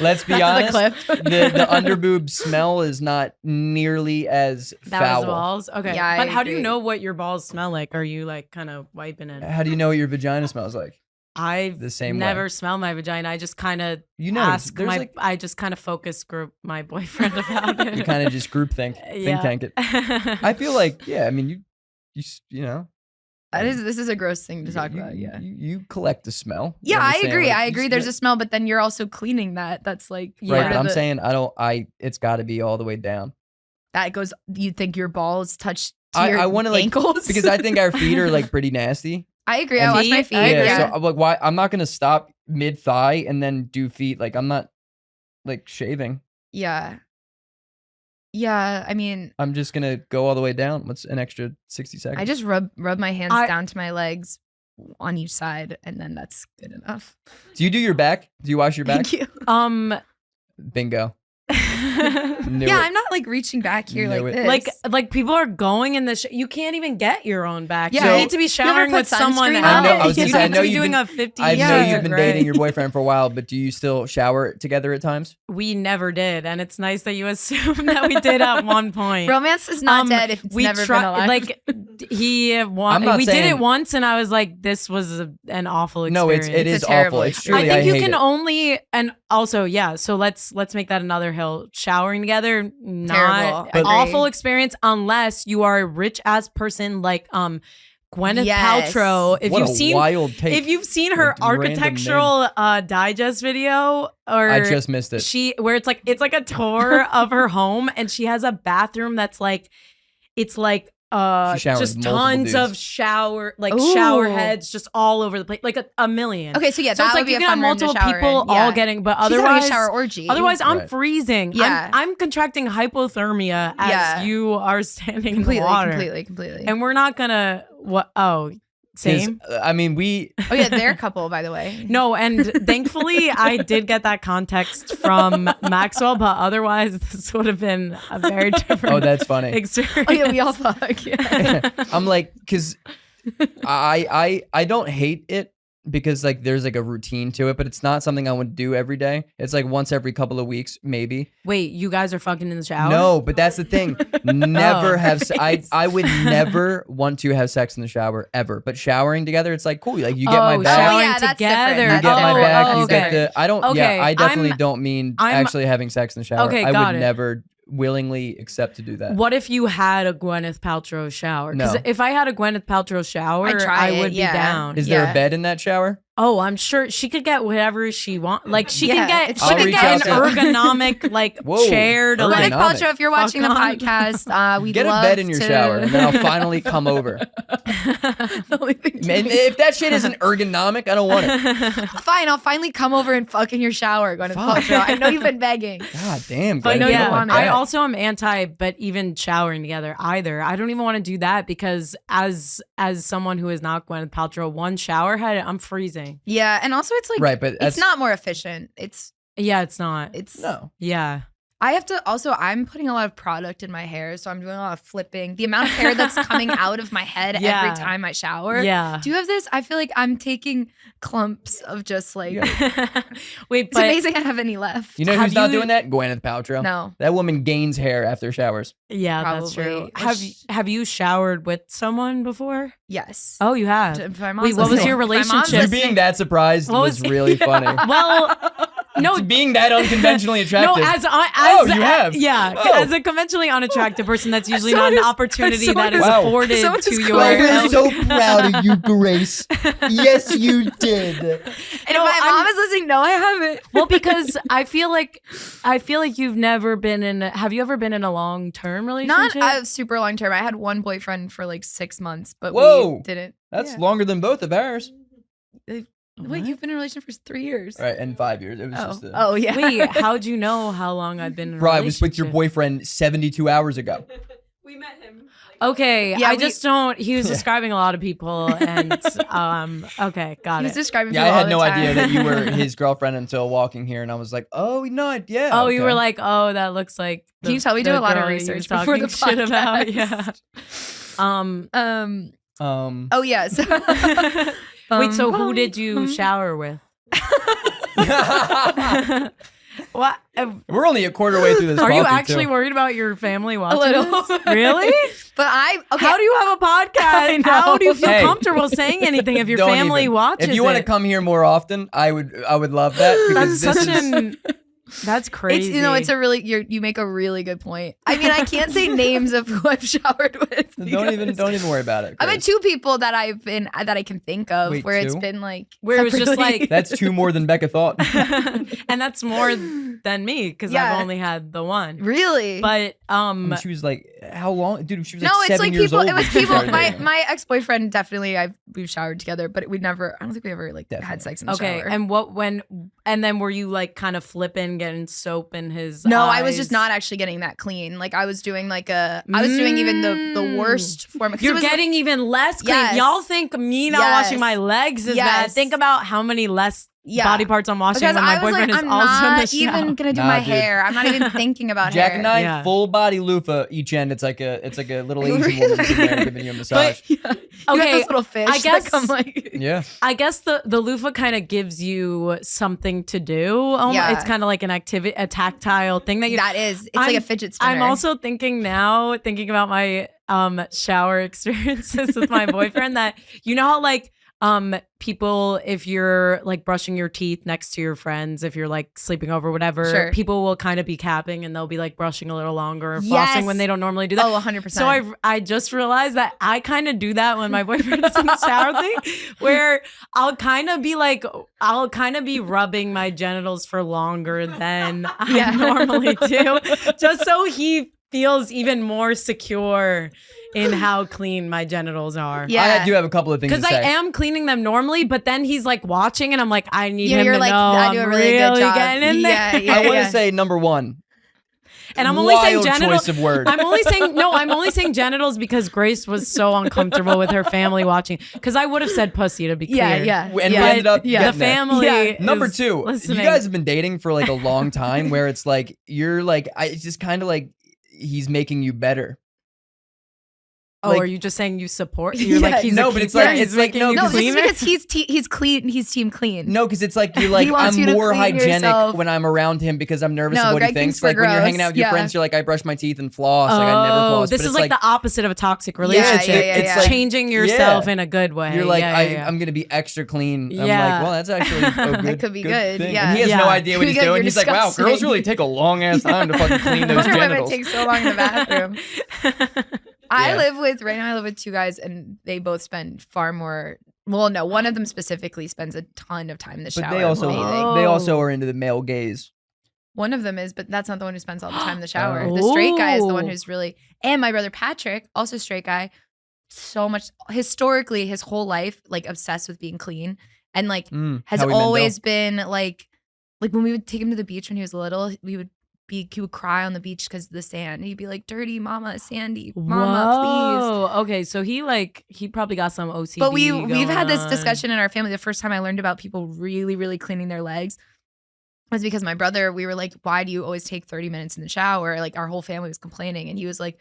Let's be That's honest. the clip. The underboob smell is not nearly as That was foul. the balls. Okay, Yeah, I but how do you agree. know what your balls smell like? Are you like kind of wiping it? How do you know what your vagina smells like? I've The same never way. smell my vagina. I just kind of You know, ask there's my. like I just kind of focus group my boyfriend about it. you kind of just group think tank it. I feel like, yeah, I mean, you know. This is a gross thing to talk about. Yeah. You collect the smell. You Yeah, I understand? agree. Like, I you agree. s- There's a smell, but then you're also cleaning that. That's like Yeah. right, part but of I'm the- saying it's got to be all the way down. that goes. You think your balls touch to your I want to like ankles because I think our feet are like pretty nasty. I agree. and I wash my feet, feet. I agree. So I'm like, why? I'm not gonna stop mid thigh and then do feet. Like I'm not like shaving. Yeah. Yeah. I mean, I'm just gonna go all the way down. What's an extra 60 seconds? I just rub my hands I- down to my legs on each side, and then that's good enough. Do you do your back? Do you wash your back? Thank you. Bingo. Knew Yeah, it. I'm not like reaching back here Knew like it. this. like people are going in the you can't even get your own back. Yeah, you so- need to be ever showering put with someone sunscreen else. on I know. I was You gonna say, I have know to be you've doing been- a 50. I know Yeah. you've been dating your boyfriend for a while, but do you still shower together at times? We never did, and it's nice that you assume that we did at one point. Romance is not dead if it's we never been alive. like he I'm not we did saying- it once, and I was like, this was an awful No, experience. it is a terrible awful. It's experience. truly, I think you hate can it. only, and also, yeah. So let's make that another hill. Showering together, not Terrible. an Agreed. awful experience unless you are a rich ass person like Gwyneth Yes. Paltrow. If What you've a seen wild take. if you've seen her Random name. architectural digest video, or I just missed it. where it's like a tour of her home, and she has a bathroom that's like it's like She showers just multiple tons dudes. of shower Ooh. heads just all over the place, like a million. okay, so yeah, So that it's would like be you a can have fun room to multiple shower people in. all Yeah. getting, but She's having otherwise a shower orgy. Otherwise, I'm Right. freezing. Yeah. I'm contracting hypothermia as Yeah. you are standing completely, in the water. completely. And we're not gonna what? Oh, 'Cause, same. I mean, we. Oh yeah, they're a couple, by the way. No, and thankfully I did get that context from Maxwell, but otherwise this would have been a very different Oh, that's funny. experience. Oh yeah, we all fuck. Yeah. I'm like, because I don't hate it because like there's like a routine to it, but it's not something I would do every day. It's like once every couple of weeks, maybe. Wait, you guys are fucking in the shower? No, but that's the thing. Never Oh, have. nice. I would never want to have sex in the shower ever. But showering together, it's like cool. Like you get my Oh, back. showering yeah, that's together. different. You That's get my different. back. Oh, You okay. get the. I don't. Okay, Yeah, I definitely I'm- don't mean I'm- actually having sex in the shower. Okay, I got would it. never willingly accept to do that. What if you had a Gwyneth Paltrow shower? Because No. if I had a Gwyneth Paltrow shower, I'd try I it, would be yeah. down. Is there Yeah. a bed in that shower? Oh, I'm sure she could get whatever she wants. Like she Yeah, can get it's she I'll can reach get an out to- ergonomic like Whoa, chair to ergonomic. like Gwyneth Paltrow, if you're watching the Fuck on. podcast, we Get a bed in your shower, and then I'll finally come over. The only thing to Man, do- if that shit isn't ergonomic, I don't want it. Fine, I'll finally come over and fuck in your shower, Gwyneth Fuck. Paltrow. I know you've been begging. God damn. But Glenn, know get you yeah, on my want it. I back. also am anti, but even showering together either. I don't even want to do that because as someone who is not Gwyneth Paltrow, one shower head, I'm freezing. Yeah, and also it's like Right, but it's that's not more efficient. It's Yeah, it's not. no. Yeah. I have to also I'm putting a lot of product in my hair, so I'm doing a lot of flipping. The amount of hair that's coming out of my head Yeah. every time I shower. Yeah. Do you have this? I feel like I'm taking clumps of just like Wait, it's but amazing I have any left. You know Have who's not you- doing that? Gwyneth Paltrow. No. That woman gains hair after showers. yeah, that's true. Probably. Have you showered with someone before? Yes. Oh, you have. If my mom's Wait, what was listening- your if my mom's relationship? You listening- being that surprised What was was- really funny. Well, no, Being that unconventionally no, attractive. as you have? yeah, Oh. as a conventionally unattractive person, that's usually not Someone an is- opportunity someone that is is- Wow. afforded someone to is your. crying. proud of you, Grace. Yes, you did. And No, if my I'm- mom is listening, no, I haven't. Well, because I feel like you've never been in. Have you ever been in a long-term Not relationship? a super long term. I had one boyfriend for like 6 months, but Whoa. we didn't. That's yeah. longer than both of ours. Wait, you've been in a relationship for 3 years. Right, and 5 years. It was just yeah. Wait, how'd you know how long I've been in a Bro, I relationship? was with your boyfriend 72 hours ago. We met him. Okay, Yeah, I just don't. He was describing a lot of people, and okay, got He's it. describing. Yeah, I people had all no the time. idea that you were his girlfriend until walking here, and I was like, oh, no, yeah. Oh, okay. you were like, oh, that looks like. Can you tell we do a lot of girl he was research before the talking shit about? podcast? Yeah. Oh yeah. So, Wait, so who did you shower with? What? We're only a quarter way through this. Are you coffee, actually too. worried about your family watching little. this? Really? But okay. How do you have a podcast? know. How do you feel Hey. comfortable saying anything if your Don't family even. watches If you want to it? come here more often, I would love that because That's this such is. an. That's crazy. It's a really you make a really good point. I mean, I can't say names of who I've showered with. Don't even worry about it. I've had Chris. 2 people that I can think of Wait, where it's 2? been like Where it was just separately. like- That's 2 more than Becca thought. and that's more than me because Yeah. I've only had the one. Really. But And she was like, "How long, dude?" She was like no, it's 7 like years people. old It when was she people. started My dating. my ex boyfriend definitely. We've showered together, but we never. I don't think we ever like had Definitely. sex in the okay, shower. and then were you like kind of flipping, getting soap in his? No, eyes? I was just not actually getting that clean. Like I was doing I was doing even the worst form. 'cause it You're was- getting even less clean. Yes. Y'all think me not Yes. washing my legs is bad. Yes. Think about how many less Yeah. body parts I'm washing because when my I was boyfriend like, is I'm also in the not shower. even gonna do Nah, my dude. hair. I'm not even thinking about Jack hair. and I Yeah. full body loofah each end. It's like a little Asian woman sitting there giving you a massage. You got Okay, those little fish. I guess- that come like. Yeah. I guess the loofah kind of gives you something to do. Yeah. It's kind of like an activity, a tactile thing that you. That is. It's like a I'm- fidget spinner. I'm also thinking about my shower experiences with my boyfriend that you know how like people, if you're like brushing your teeth next to your friends, if you're like sleeping over, whatever, Sure. people will kind of be capping and they'll be like brushing a little longer or Yes. flossing when they don't normally do that. Oh, 100%. So I just realized that I kind of do that when my boyfriend is in the shower thing, where I'll kind of be rubbing my genitals for longer than Yeah. I normally do, just so he feels even more secure in how clean my genitals are. Yeah. I do have a couple of things to Because say. I am cleaning them normally, but then he's like watching, and I'm like, I need him You're to like, know I I'm do a really good job. getting in there. Yeah, yeah, I want yeah. to say number 1. And I'm only saying Wild genitals. choice of word. I'm only saying genitals because Grace was so uncomfortable with her family watching. Because I would have said pussy to be clear. Yeah, yeah. And we yeah. ended up The getting there. family. Yeah. Number is 2, listening. you guys have been dating for like a long time where it's like you're like it's just kind of like he's making you better. Oh, Like- are you just saying you support? You're Yeah, like he's no, a but it's keeper, like- he's it's like, making no, you No, this clean is it? because he's clean. He's team clean. No, because it's like you're like wants I'm you to more clean hygienic yourself. when I'm around him because I'm nervous No, of what he Greg thinks. thinks we're Like when you're hanging gross. out with your Yeah. friends, you're like I brush my teeth and floss. Like I never floss. This but is it's like the opposite of a toxic relationship. yeah. like changing yourself yeah. in a good way. You're like yeah. I'm gonna be extra clean. I'm Yeah. like, well, that's actually a good, could be good, thing. yeah. And he has Yeah. no idea what Could he's be good, doing. you're He's like, wow, disgusting. girls really take a long ass time to fucking clean I those wonder why it genitals. takes so long in the bathroom. I Yeah. live with 2 guys, and they both spend far more. Well, no, one of them specifically spends a ton of time in the shower. But they also bathing. they also are into the male gaze. One of them is, but that's not the one who spends all the time in the shower. The straight guy is the one Ooh. who's really. And my brother Patrick, also straight guy, so much historically his whole life like obsessed with being clean, and like has Howie always been like when we would take him to the beach when he was little, he would cry on the beach because of the sand. He'd be like, "Dirty mama, sandy, mama, Whoa. Okay, so he probably got some OCD. please." But we've had this going discussion in our family. The first time I learned about people really, really cleaning their legs was because my brother. We were like, "Why do you always take 30 minutes in the shower?" Like our whole family was complaining, and he was like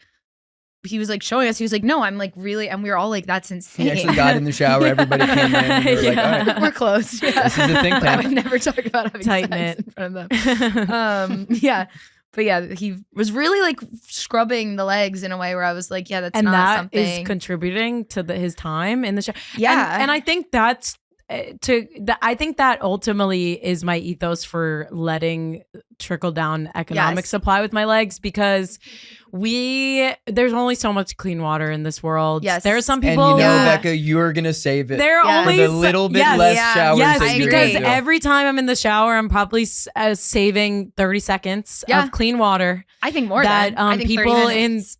showing us. He was like, "No, I'm like really," and we were all like, "That's insane." He actually got in the shower. Everybody came in. And we were like, all right. We're close. Yeah. This is a think But I tank. would never talk about having Tight sex knit. in front of them. Yeah. But yeah, he was really like scrubbing the legs in a way where I was like, yeah, that's and not that something. is contributing to his time in the shower. Yeah. and I think that's I think that ultimately is my ethos for letting trickle down economic Yes. supply with my legs because there's only so much clean water in this world. Yes. There are some And people. you know, Yeah. Becca, you're gonna save it. There are Yeah. only for the little bit yes, less Yeah. showers Yes, that you're because gonna do. every time I'm in the shower, I'm probably saving 30 seconds Yeah. of clean water I think more that than I think 30 people in minutes.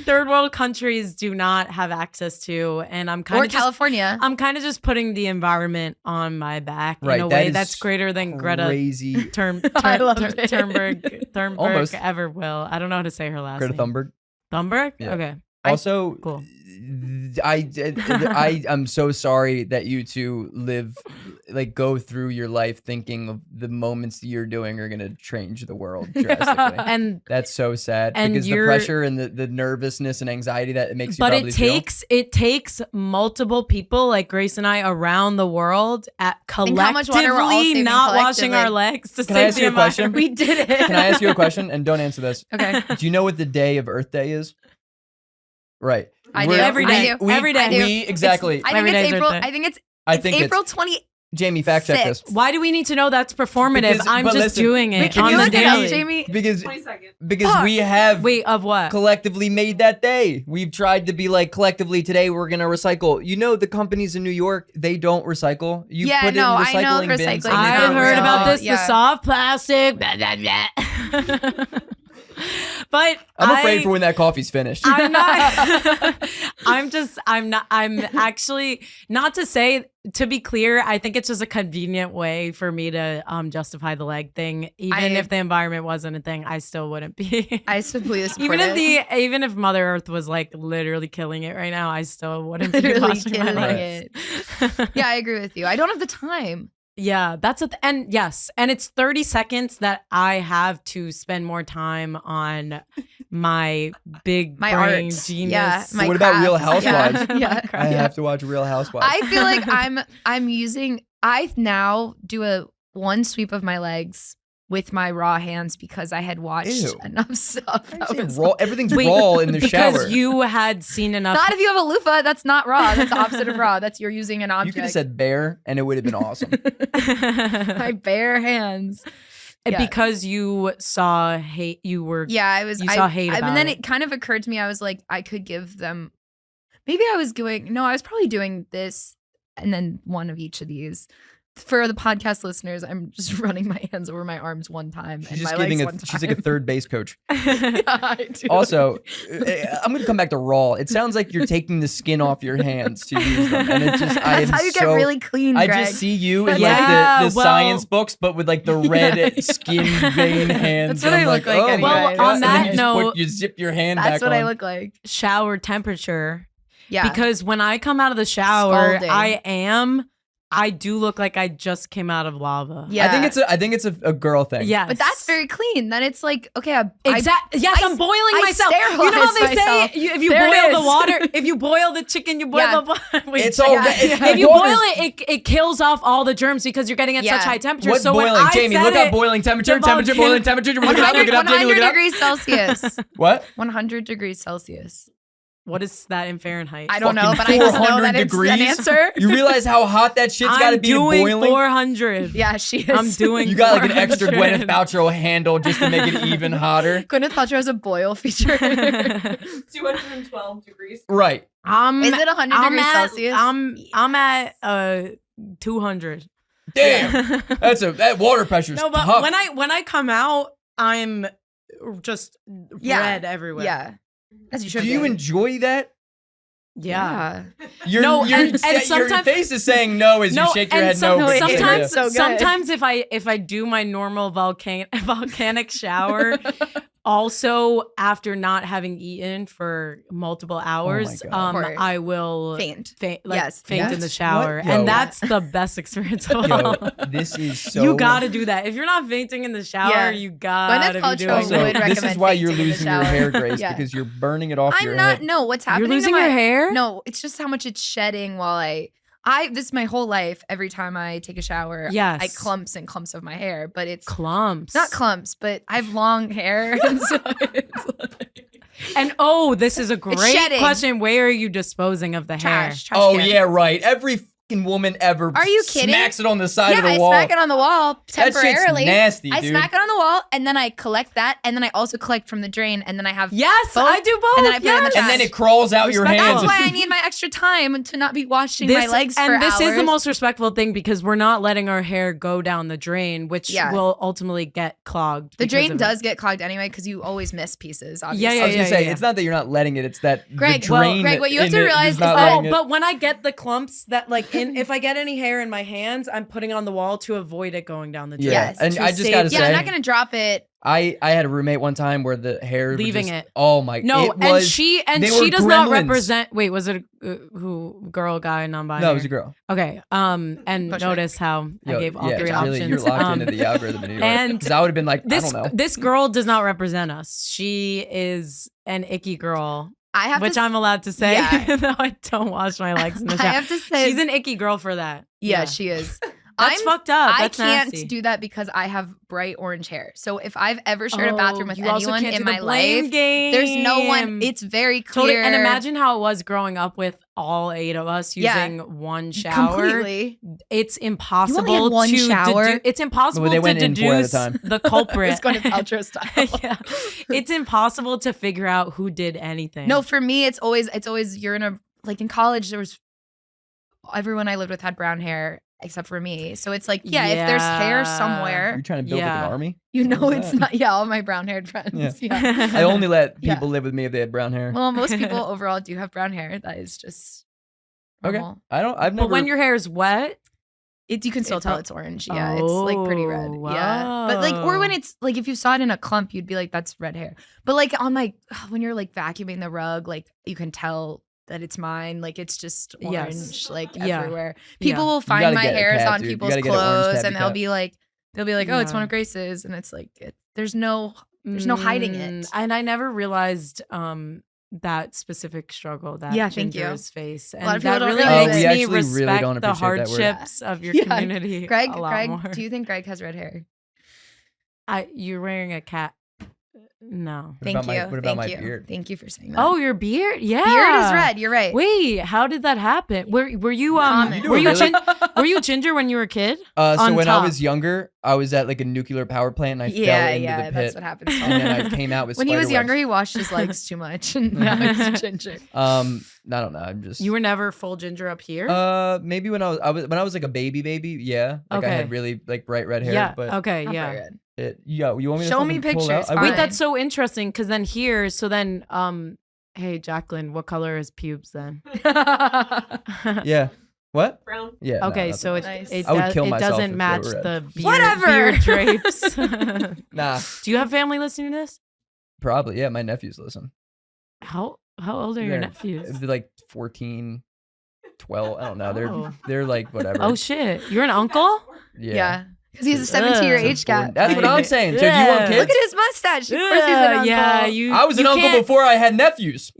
third world countries do not have access to, and I'm or kind of California. I'm kind of just putting the environment on my back Right, in a that way is that's greater than Greta Crazy. I loved it. Thunberg Almost. ever will. I don't know how to say her last Greta name. Thunberg. Thunberg? Yeah. Okay. Also, Cool. I'm so sorry that you two go through your life thinking of the moments that you're doing are gonna change the world drastically. And That's so sad And because the you're- pressure and the nervousness and anxiety that it makes you but probably it takes multiple people like Grace and I around the world at Think how much water we're all collectively saving not washing collectively. our legs to Can I save ask the you a question? environment. We did it. Can I ask you a question? And don't answer this. Okay. Do you know what the day of Earth Day is? Right. I do. We're- Every day. I do. Every day. I do. We exactly. I Every think day's it's April. Earth Day. I think it's I think it's April 20. Jamie, fact check this. Why? Why do we need to know that's performative? Because- I'm but just listen, doing it Can on you the look it up, daily. Jamie? Because 22nd. Fuck. we have Wait, of what? collectively made that day. We've tried to be like collectively today we're gonna recycle. You know the companies in New York, they don't recycle. You Yeah, put no, it in I know recycling bins. recycling and is they I don't heard real. about recycle. this, Yeah. the soft plastic. Blah, blah, blah. But I'm afraid for when that coffee's finished. I'm not. I'm actually, not to say, to be clear, I think it's just a convenient way for me to justify the leg thing. Even if the environment wasn't a thing, I still wouldn't be. I completely support it. Even if Mother Earth was like literally killing it right now, I still wouldn't be Literally washing my killing legs. it. Yeah, I agree with you. I don't have the time. Yeah, that's it. And yes, and it's 30 seconds that I have to spend more time on my big My brain art. genius. Yeah, my What about Real craft. Housewives? Yeah. I have to watch Real Housewives. I feel like I now do one sweep of my legs with my raw hands because I had watched Ew. enough stuff. that was- Everything's Wait, raw in the shower. because you had seen enough. Not if you have a loofah. That's not raw. That's the opposite of raw. That's you're using an You object. could have said bear and it would have been awesome. my bare hands. Yeah. Because you saw hate. You were. Yeah, I was. You saw hate and about then it. it kind of occurred to me. I was like, I could give them. Maybe I was doing. No, I was probably doing this, and then one of each of these. For the podcast listeners, I'm just running my hands over my arms one time She's and just my giving legs one time. she's like a third base coach. Yeah, I do. Also, I'm gonna come back to raw. It sounds like you're taking the skin off your hands to use them, and it just I that's am how you get so- really clean. I Greg. just see you in Yeah, like the well- science books, but with like the red Yeah. skin vein hands. That's what and I'm I look like oh anyway. my Well, God. on And then that you just note- you zip your hand That's back what on. I look like. shower temperature. Yeah, Because when I come out of the shower, Scalding. I do look like I just came out of lava. yeah. I think it's a girl thing. Yes. but that's very clean. Then it's like okay, Exactly. Yes, I'm boiling I myself. You know how sterilize they myself. say if you There it boil the is. water, if you boil the chicken, you boil Yeah. the water. Wait, It's all Yeah. it's if you water's- boil it, it kills off all the germs because you're getting at Yeah. such high temperature. What's so when boiling? I Jamie, said look up it- boiling temperature. the Temperature, volcano- boiling temperature. Look it up. Look it up. Jamie, look 100 it up. degrees Celsius. What? 100 degrees Celsius. What is that in Fahrenheit? I don't know, Fucking but I just know 400 that it's degrees? an answer. You realize how hot that shit's got to I'm be doing boiling? 400. Yeah, she is. I'm doing. You got like an extra 400. Gwyneth Paltrow handle just to make it even hotter. Gwyneth Paltrow has a boil feature. Is 212 degrees. Right. it 100 I'm degrees at, Celsius? I'm at 200. Damn. That water pressure's No, but tough. when I come out, I'm just red everywhere. Yeah. As you should Do you be. enjoy that? Yeah. Your, No, your, and your sometimes- face is saying no as you shake your and head some- no. but you say sometimes, yes. so good. sometimes if I do my normal volcanic shower, also after not having eaten for multiple hours, God. Of course. I will Faint. faint Yes. in the That's shower, what- yo. and that's the best experience of all. Yo, this is so. You gotta do that. If you're not fainting in the shower, Yeah. you gotta Gwyneth be Paltrow doing Also, would that. this is recommend why you're fainting in the losing your shower. hair, Grace, Yeah. because you're burning it off I'm your not. head. No, what's You're happening? losing to my, your hair? No, it's just how much it's shedding while I this is my whole life. Every time I take a shower, Yes. I clumps and clumps of my hair, but it's Clumps. not clumps, but I have long hair. And so it's like And this is a great shedding. question. Where are you disposing of the hair? trash Oh can. yeah, right. Every woman ever Are you kidding? smacks it on the side of the I wall. smack it on the wall temporarily. That shit's nasty, I dude. smack it on the wall, and then I collect that, and then I also collect from the drain, and then I have Yes, both, I do both. and then I put it in the trash. And then it crawls out your Respectful. hands. That's why I need my extra time to not be washing my legs for and this hours. is the most respectful thing because we're not letting our hair go down the drain, which will ultimately get clogged. The drain does get clogged anyway because you always miss pieces. Obviously. Yeah, I was gonna say it's not that you're not letting it; it's that Greg, the drain. Greg, what you have to in it realize is not is that- letting it- but when I get the clumps that like if I get any hair in my hands, I'm putting on the wall to avoid it going down the drain. Yeah, and To I just save gotta time. Yeah, I'm say, not gonna drop it. I had a roommate one time where the hair Leaving would just, it. Oh my! No, it and was, she they were does not gremlins. represent. Wait, was it who girl, guy, non-binary? No, it was a girl. Okay. And notice how I gave all three really, options. You're locked into the algorithm, and and because I would have been like, this I don't know. this girl does not represent us. She is an icky girl. I have which to, I'm allowed to say, Yeah. even though I don't wash my legs in the shower. I have to say, She's an icky girl for that. yeah, she is. That's fucked up. That's I can't nasty. do that because I have bright orange hair. So if I've ever shared a bathroom with you also anyone can't in do the my blame life, game. there's no one. It's very clear. Totally. And imagine how it was growing up with all 8 of us using one shower. Completely. It's impossible You only had one to shower? it's impossible Well, they to went in 4 at a deduce time. the culprit. It's going to Paltrow style. Yeah. It's impossible to figure out who did anything. No, for me, it's always you're in a like in college. There was everyone I lived with had brown hair except for me. So it's like, if there's hair somewhere, You're trying to build like an army. you know What it's is that? not. Yeah, all my brown haired friends. Yeah. I only let Yeah. people live with me if they had brown hair. Well, most people overall do have brown hair. That is just normal. Okay, I don't. I've never. But when your hair is wet, You can still tell it's orange. Yeah, it's like pretty red. Yeah, but like, or when it's like, if you saw it in a clump, you'd be like, that's red hair. But like when you're like vacuuming the rug, like you can tell that it's mine. Like it's just orange, like everywhere. People will find my hairs on people's clothes, and they'll be like, oh, it's one of Grace's, and it's like, there's no hiding it. And I never realized that specific struggle that Ginger's face, and A lot of people that don't really realize makes it. me actually really respect don't the appreciate that word. hardships of your community. Greg, a lot more. do you think Greg has red hair? You're wearing a cat. No. Thank you. What about my beard? Thank you for saying that. Oh, your beard? Yeah. Beard is red. You're right. Wait, how did that happen? Were you Comment. were you Really? were you ginger when you were a kid? So On when top. I was younger, I was at like a nuclear power plant, and I fell into the pit. That's what happens. And then I came out with. When he was spider younger, webs. he washed his legs too much, and now he's ginger. I don't know. I'm just. You were never full ginger up here? Maybe when I was like a baby, yeah. Like I Okay. had really like bright red hair. yeah. But Okay. Not Yeah. very good. you want me to Show fucking me pull it out? pictures, I fine. will. Wait, that's so interesting because then hey, Jaclyn, what color is pubes then? Yeah. What? Brown. Yeah. Okay, no, so Nice. it I would kill myself doesn't if they match were red. the beard, Whatever. beard drapes. Nah, Do you have family listening to this? probably. Yeah, my nephews listen. How old are your They're- nephews? They're like 14, 12. I don't know. Oh. They're like whatever. Oh shit, you're an uncle? Yeah. Because he's a 17-year Ugh. age gap. That's what I'm saying. So do you want Yeah. kids? Look at his mustache. Of course he's an uncle. Yeah, I was an uncle can't- before I had nephews.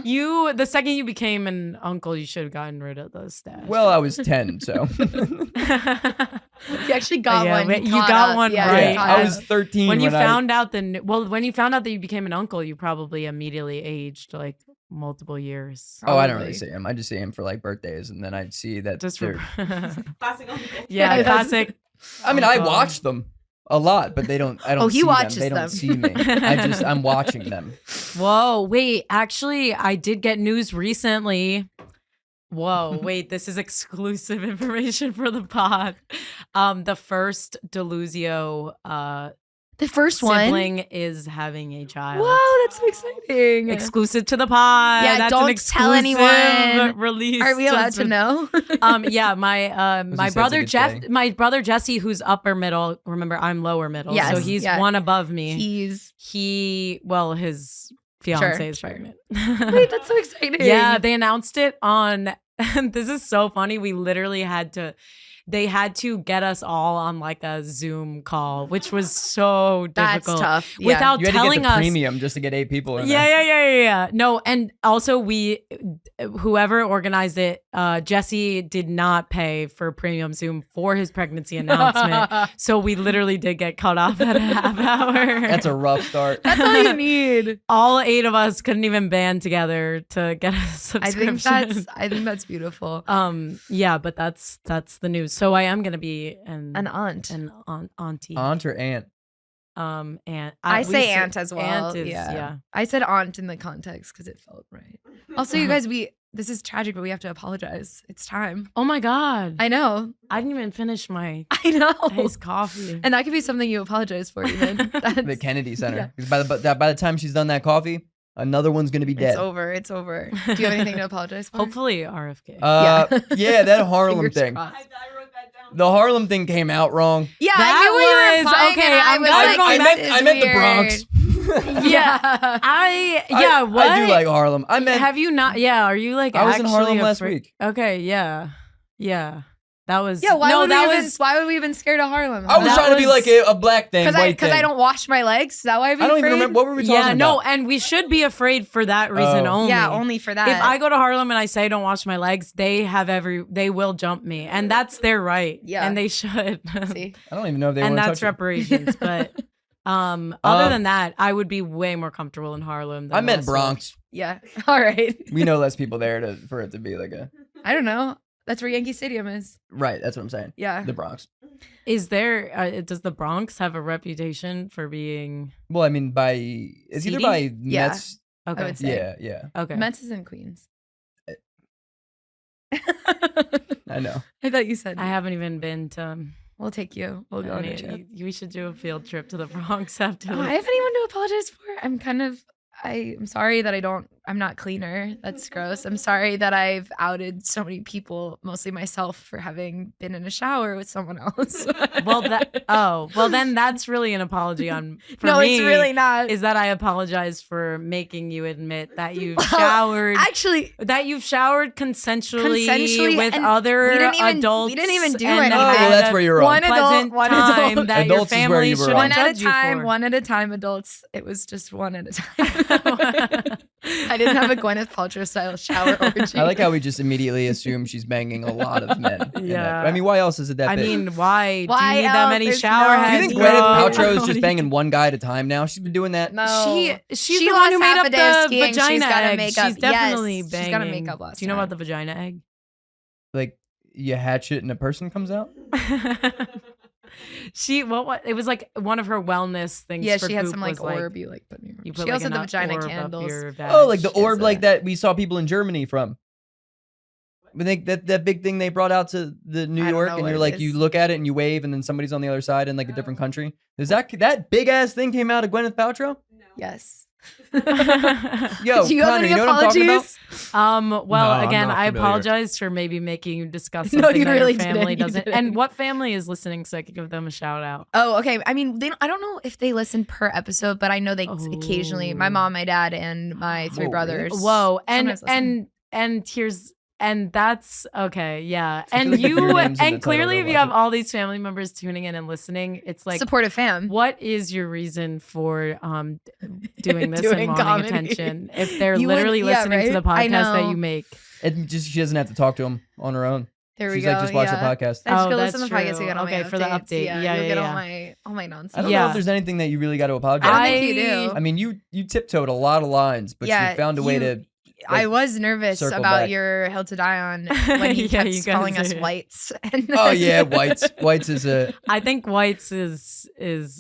You, the second you became an uncle, you should have gotten rid of the stash. Well, I was 10, so. He actually got Yeah, one. but you caught got up. one Yeah, right. he caught I up. was 13 when you I- found out when you found out that you became an uncle, you probably immediately aged like multiple years. Oh, I don't really Probably. see him. I just see him for like birthdays, and then I'd see that. Just they're- for Classic uncle. yeah, Yeah, classic. I mean, I uncle. watch them a lot, but they don't. I don't. Oh, he see watches them. They them. don't see me. I'm watching them. Whoa, wait, actually, I did get news recently. Whoa, wait, this is exclusive information for the pod. The first Diluzio The first one. sibling is having a child. Whoa, that's so exciting. Exclusive to the pod. Yeah, That's don't an tell exclusive anyone. Release. Are we allowed just to for- know? Yeah, my gonna say, brother it's like Jeff, it's my brother Jesse, who's upper middle. Remember, I'm lower middle, Yes, so he's yeah. one above me. He's. His fiance is pregnant. Wait, that's so exciting. Yeah, they announced it on. This is so funny. We literally had to. they had to get us all on like a Zoom call, which was so difficult. That's tough. Yeah. Without You had to telling get the us. premium just to get 8 people in Yeah, there. yeah. No, and also whoever organized it, Jesse did not pay for premium Zoom for his pregnancy announcement. So we literally did get cut off at a half hour. That's a rough start. That's all you need. All 8 of us couldn't even band together to get a subscription. I think that's beautiful. Yeah, but that's the news. So I am gonna be An aunt. auntie. Aunt or aunt? Aunt. I we say say aunt as well. Aunt is, yeah. I said aunt in the context because it felt right. Also, you guys, this is tragic, but we have to apologize. It's time. Oh my God. I know. I didn't even finish my I know. iced coffee. And that could be something you apologize for, even. The Kennedy Center. 'Cause by the time she's done that coffee, another one's gonna be dead. It's over. It's over. Do you have anything to apologize for? Hopefully RFK. Yeah, that Harlem Fingers thing. crossed. I wrote that down. The Harlem thing came out wrong. Yeah, That I knew what you were was- implying, okay, and I I'm was glad like, going back- this is I meant the weird. Bronx. Yeah. What? I do like Harlem. I meant Have you not? Yeah. Are you like? I was in actually Harlem last afraid- week. Okay. Yeah. That was. Yeah, why no, would that we was. why would we even scared of Harlem? I was That trying to be was- like a black thing, because white thing. I don't wash my legs. Is that why I'd be I don't afraid? even remember what were we talking Yeah. No. about. And we should be afraid for that reason Oh. only. Yeah, only for that. If I go to Harlem and I say I don't wash my legs, they will jump me, and that's their right. Yeah. And they should. See? I don't even know if they And want to that's touch it. reparations. But other than that, I would be way more comfortable in Harlem. Than I the meant rest of Bronx. Yeah. All right. We know less people there for it to be like a I don't know. That's where Yankee Stadium is. right. That's what I'm saying. Yeah. The Bronx. Is there? Does the Bronx have a reputation for being Well, I mean, it's either Seedy? by Yeah. Mets. okay? would say. Yeah. Okay. Mets is in Queens. I know. I thought you said. I haven't even been to. We'll take you. We'll go on a trip. We should do a field trip to the Bronx after. Oh, this. I have anyone to apologize for. I'm sorry that I'm not cleaner. That's gross. I'm sorry that I've outed so many people, mostly myself, for having been in a shower with someone else. well, then that's really an apology for no, me. it's really not. Is that I apologize for making you admit that you've showered. Actually, that you've showered consensually with and other adults. We didn't even do and anything. Oh, well, that's where you're wrong. One pleasant adult, one time adult. that Adults your is where family you were shouldn't wrong. One at a time, adults. It was just one at a time. I didn't have a Gwyneth Paltrow style shower orgy. I like how we just immediately assume she's banging a lot of men. in Yeah. that. I mean, why else is it that I big? mean, why? Why do you need that else? many There's shower no- Do you heads? think bro. Gwyneth Paltrow is just banging one guy at a time now? She's been doing that. No. She's She the lost one who made half up a day of the skiing. She's vagina gotta egg. make up. She's definitely Yes, banging. she's gotta make up last Do you know about time. the vagina egg? Like you hatch it and a person comes out. What it was like one of her wellness things. Yeah, for she had Goop some like was, orb you like put in your You put She like also had the an vagina orb up candles. your vag. Oh, like the She has orb, like a- that we saw people in Germany from. But that big thing they brought out to the New I don't York, know and what you're it like is. you look at it and you wave, and then somebody's on the other side in like a different country. Is that big ass thing came out of Gwyneth Paltrow? Yes. Yo, Do you have Connor, any you know what I'm talking about? apologies? Well, No, I'm again, not I familiar. apologize for maybe making you discuss No, something you that really your family didn't. You doesn't. didn't. And what family is listening so I could give them a shout out? Oh, okay. I mean, I don't know if they listen per episode, but I know they occasionally. My mom, my dad, and my 3 Whoa, brothers. Whoa, and sometimes listen. and that's okay, yeah. I feel And like if your you name's in the and title, clearly, they'll if you watch have it. all these family members tuning in and listening, it's like, supportive fam. what is your reason for doing this Doing and wanting comedy. attention if they're You would- literally yeah, listening to the right? I podcast that know. you make? She doesn't have to talk to him on her own. There we She's go. like, just watch yeah. the podcast. I just Oh, go that's listen to the podcast. true. You get all Okay, my for the updates. update. Yeah, you'll get yeah. all my nonsense. I don't know Yeah. if there's anything that you really got to I apologize. don't think you do. I mean, you tiptoed a lot of lines, but Yeah, you found a way to. I was nervous circle about back. your Hill to Die On when you Yeah, kept you guys calling us are- whites. And Oh yeah, whites. Whites is a. I think whites is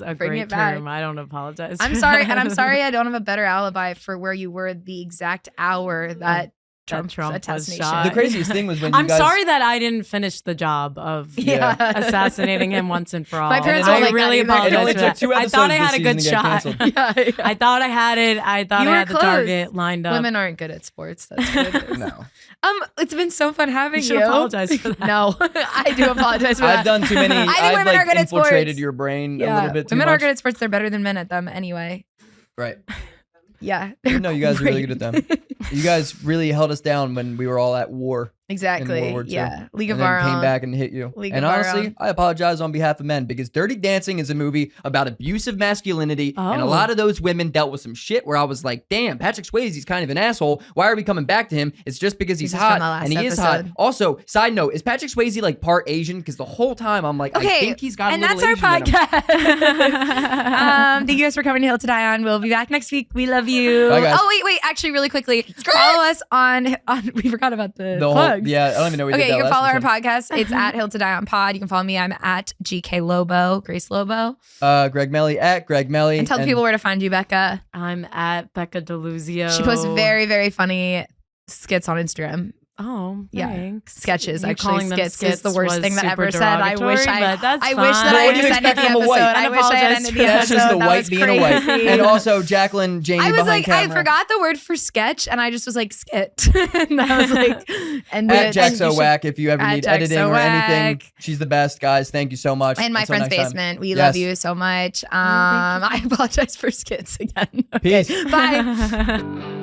a Bring great it back. term. I don't apologize. I'm for sorry, and I'm that. sorry I don't have a better alibi for where you were the exact hour that Trump Trump was assassination. shot. The craziest thing was when you I'm guys. sorry that I didn't finish the job of Yeah. assassinating him once and for all. My parents don't I like that really either. apologize It only for took that. 2 I thought I episodes had a this good season to get shot. canceled. I thought I had it. I thought You I were had the close. target lined up. Women aren't good at sports. That's what it is. No, It's been so fun having You you. should apologize for that. No, I do apologize for that. I've done too many. I think I've women are like good at infiltrated sports. your brain a Yeah. little bit too Women much. are good at sports. They're better than men at them anyway. Right. Yeah. No, you guys are really good at them. You guys really held us down when we were all at war. Exactly. In World War II. Yeah. League of And then Our came Own. back and hit you. League And of Our honestly, Own. I apologize on behalf of men because Dirty Dancing is a movie about abusive masculinity, and a Oh. lot of those women dealt with some shit where I was like, damn, Patrick Swayze's kind of an asshole. Why are we coming back to him? It's just because he's This is from hot, the last and he is hot. episode. Also, side note, is Patrick Swayze like part Asian? Because the whole time I'm like, I Okay, think he's got a and little that's our Asian in him. podcast. Thank you guys for coming to Hill to Die On. We'll be back next week. We love you. Bye, guys. Oh wait, actually, really quickly, follow us on. We forgot about the The whole, plugs. yeah, I don't even know. We Okay, did you that can follow last our episode. podcast. It's at Hill to Die On Pod. You can follow me. I'm at gklobo, Grace Lobo. Gregmelly at Gregmelly. And tell the people where to find you, Becca. I'm at Becca Diluzio. She posts very, very funny skits on Instagram. Oh, Yeah. thanks. Sketches, You actually. calling them Skits is the worst was thing that super ever said. I wish derogatory, I but that's wish that fine. I What do you just ended expect the from a episode. white? I wish I had Unapologize ended for the that. That's episode. just the That white was being a white. crazy. And also Jaclyn, Jamie I was behind like, camera. I forgot the word for sketch, and I just was like skit, and I was like, and At the- and you should- jacksowack if you ever at need editing or anything. jacksowack. She's the best, guys. Thank you so much. and my Until friend's next time. basement. We Yes. love you so much. I apologize for skits again. Okay, Peace. bye.